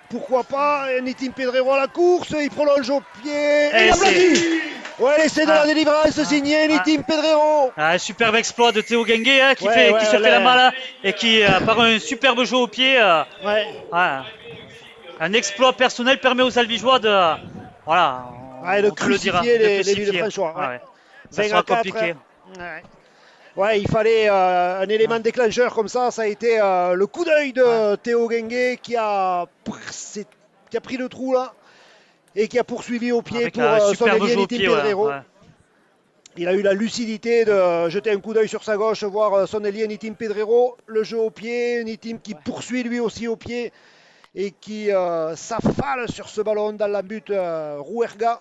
Pourquoi pas, Nitim Pedrero à la course, il prolonge au pied. Et il a plaqué. Ouais, l'essai de la délivrance signé Nitim Pedrero. Un superbe exploit de Théo Gengue hein, qui se fait la malle et qui, par un superbe jeu au pied, un exploit personnel permet aux Albigeois de, voilà, de crucifier les Villefranchois. Ouais. Ça sera compliqué. Ouais, il fallait un élément déclencheur comme ça. Ça a été le coup d'œil de Théo Gengue qui a pris le trou là et qui a poursuivi au pied avec pour son allié Nitim Pedrero. Il a eu la lucidité de jeter un coup d'œil sur sa gauche, voir son allié Nitim Pedrero, le jeu au pied, Nitim qui poursuit lui aussi au pied et qui s'affale sur ce ballon dans la butte Rouerga.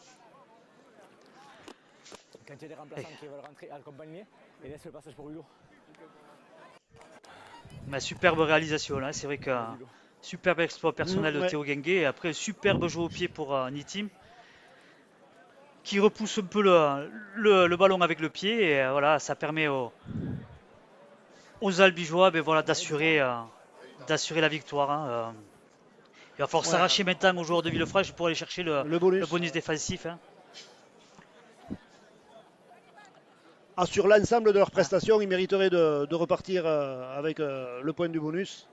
Quand il y a des remplaçants qui veulent rentrer, accompagner et laisse le passage pour Hugo. Superbe réalisation là, c'est vrai que superbe exploit personnel de Théo Gengue et après superbe jeu au pied pour Nitim qui repousse un peu le ballon avec le pied et voilà, ça permet aux Albigeois d'assurer la victoire. Il va falloir s'arracher maintenant aux joueurs de Villefranche pour aller chercher le bonus défensif. Sur l'ensemble de leurs prestations, ils mériteraient de repartir avec le point du bonus.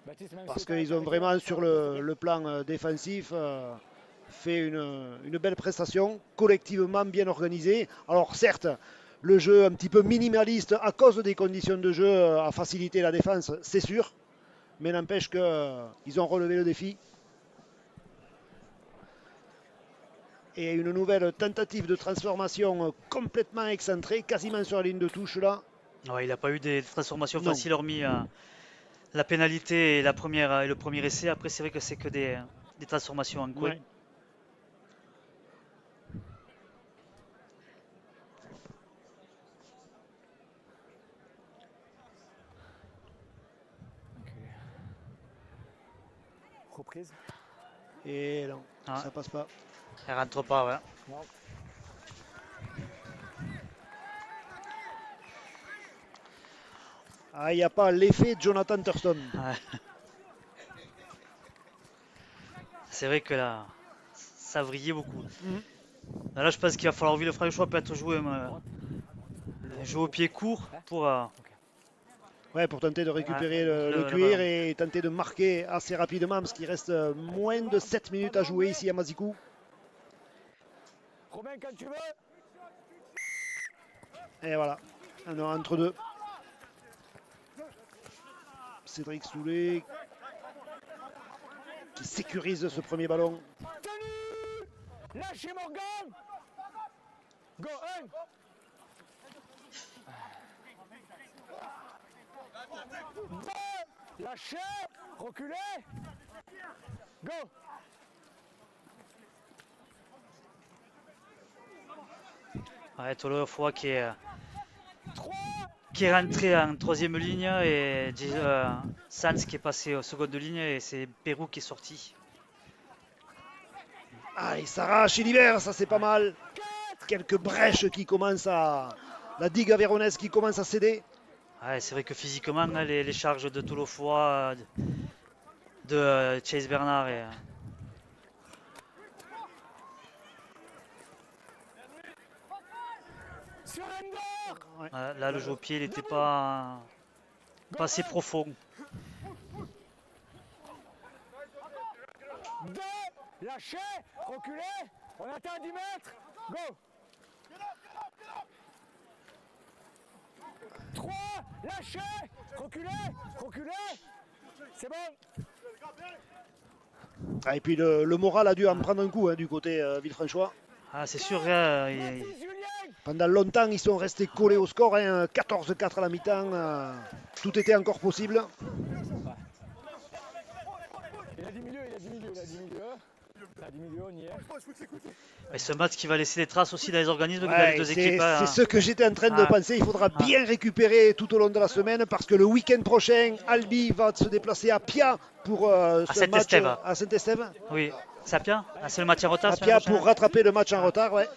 Parce qu'ils ont vraiment, sur le plan défensif, fait une belle prestation, collectivement bien organisée. Alors certes, le jeu un petit peu minimaliste à cause des conditions de jeu a facilité la défense, c'est sûr. Mais n'empêche qu'ils ont relevé le défi. Et une nouvelle tentative de transformation complètement excentrée, quasiment sur la ligne de touche là. Ouais, il n'a pas eu des transformations faciles hormis la pénalité et le premier essai. Après, c'est vrai que c'est que des transformations en coin. Reprise. Et non, ça passe pas. Elle rentre pas, ouais. Non. Il n'y a pas l'effet Jonathan Thurston. C'est vrai que là, ça vrillait beaucoup. Là, je pense qu'il va falloir Villefranchois peut-être jouer au pied court pour... pour tenter de récupérer le cuir et tenter de marquer assez rapidement parce qu'il reste moins de 7 minutes à jouer ici à Mazikou. Romain, quand tu veux. Et voilà, entre deux. Cédric Soulet qui sécurise ce premier ballon. Tenue. Lâchez Morgan. Go, 1. Lâchez. Reculez. Go. Tolofoa qui est rentré en troisième ligne et Sanz qui est passé au seconde ligne et c'est Pérou qui est sorti. Il s'arrache, il libère, ça c'est pas mal. Quelques brèches qui commencent la digue avéronaise qui commence à céder. C'est vrai que physiquement, les charges de Tolofoa, de Chase Bernard et... Là, le jeu au pied, il n'était pas assez profond. 2, lâchez, reculez, on attend 10 mètres, go. 3, lâchez, reculez, c'est bon. Et puis le moral a dû en prendre un coup du côté Villefranchois. C'est sûr. Pendant longtemps, ils sont restés collés au score, 14-4 à la mi-temps. Tout était encore possible. Il a 10 milieux. à 10 millions, on y est. Et ce match qui va laisser des traces aussi dans les organismes Ouais, des deux c'est équipes. hein. c'est ce que j'étais en train de Ah. penser. Il faudra bien récupérer tout au long de la semaine parce que le week-end prochain, Albi va se déplacer à Pia pour ce match Saint-Estève. à Saint-Estève. Oui, c'est à Pia. Ah, c'est le match en retard. À semaine Pia prochaine. pour rattraper le match en retard. Ouais.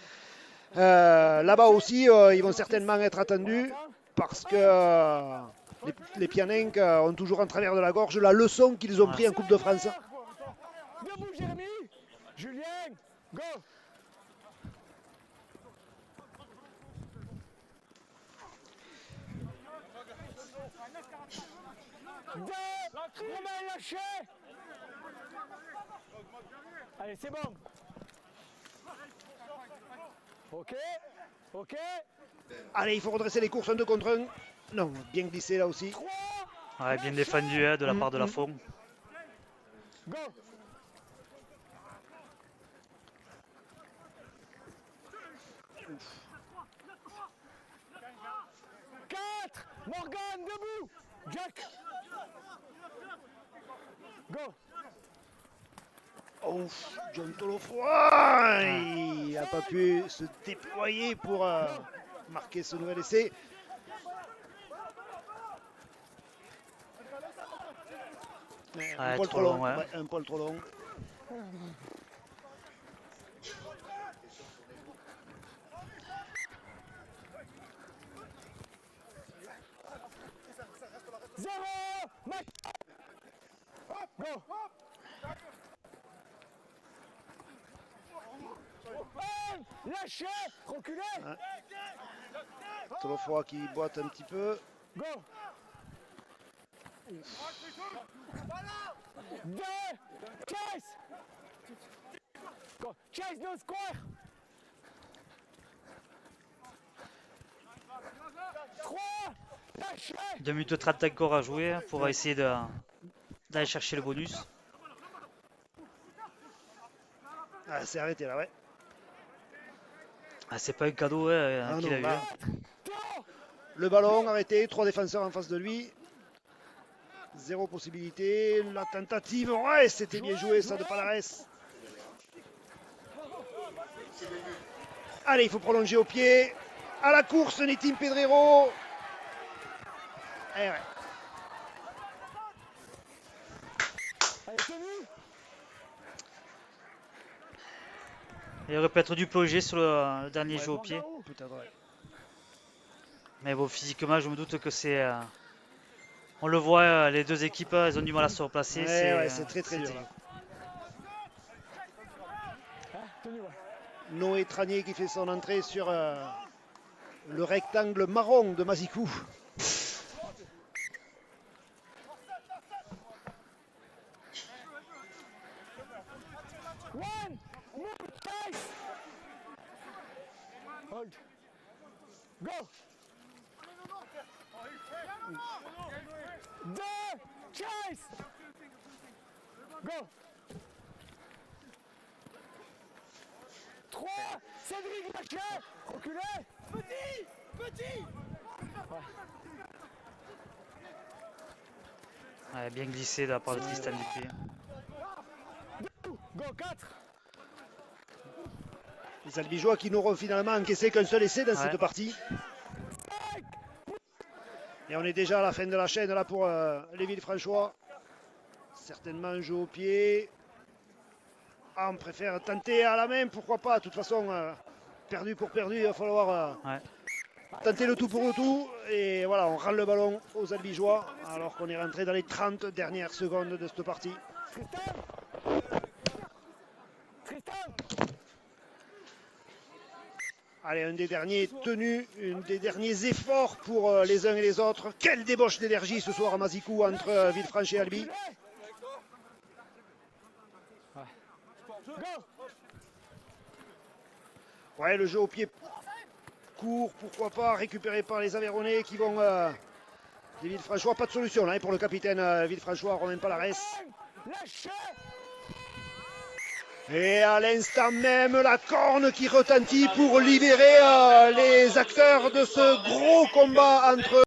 Là-bas aussi, ils vont certainement être attendus parce que les Pianencs ont toujours en travers de la gorge la leçon qu'ils ont Ouais. pris en Coupe de France. Debout, Jérémy. Julien, go. Deux, Romain lâché. Allez, c'est bon. Ok, ok. Allez, il faut redresser les courses 1 2 contre 1. Non, bien glissé là aussi. 3, Ouais, bien défendu hein, de la part de Lafont. go. 4, Morgan, debout. Jack. Go. Ouf, John Tolofoy, il n'a pas pu se déployer pour marquer ce nouvel essai. Un Ouais, poil trop trop long, long, ouais. ouais, un poil trop long. Zéro. Mac. Go. Un, lâchez, reculez. Tolofoy qui boite un petit peu. Go. Deux, chase. Go, chase no square. 3, lâchez. 2 minutes 30 encore à jouer hein, pour essayer d'aller chercher le bonus. Ah, c'est arrêté là, ouais. Ah, c'est pas un cadeau hein, Ah qu'il non, a eu. là. hein. Le ballon arrêté, 3 défenseurs en face de lui. Zéro possibilité. La tentative, ouais, c'était bien joué ça de Palares. Allez, il faut prolonger au pied. À la course, Netim Pedrero. Eh ouais. Allez, tenu. Il aurait peut-être dû plonger sur le dernier jeu au Morgan, pied. où? Peut-être, ouais. Mais bon, physiquement, je me doute que c'est. On le voit, les deux équipes, elles ont du mal à se replacer. Ouais, c'est très très dur. terrible. Hein, tenu, ouais. Noé Tranier qui fait son entrée sur le rectangle marron de Mazikou. One, move, chase. Hold. Go. Deux, chase. Go. 3, Cédric lâché. Reculez. Petit. Ouais, bien glissé de la part de Tristan Dupuis. Go, 4. Les Albigeois qui n'auront finalement encaissé qu'un seul essai dans Ouais. cette partie. Et on est déjà à la fin de la chaîne là pour les Villefranchois. Certainement un jeu au pied. Ah, on préfère tenter à la main, pourquoi pas. De toute façon, perdu pour perdu, il va falloir Ouais. tenter le tout pour le tout. Et voilà, on rend le ballon aux Albigeois alors qu'on est rentré dans les 30 dernières secondes de cette partie. Tristan. Allez, un des derniers tenues, un des derniers efforts pour les uns et les autres. Quelle débauche d'énergie ce soir à Mazikou entre Villefranche et Albi. Go. Ouais, le jeu au pied court, pourquoi pas, récupéré par les Aveyronnais qui vont... les Villefranchois, pas de solution là, hein, pour le capitaine Villefranchois, Romain Palares. Lâchez. Et à l'instant même, la corne qui retentit pour libérer les acteurs de ce gros combat entre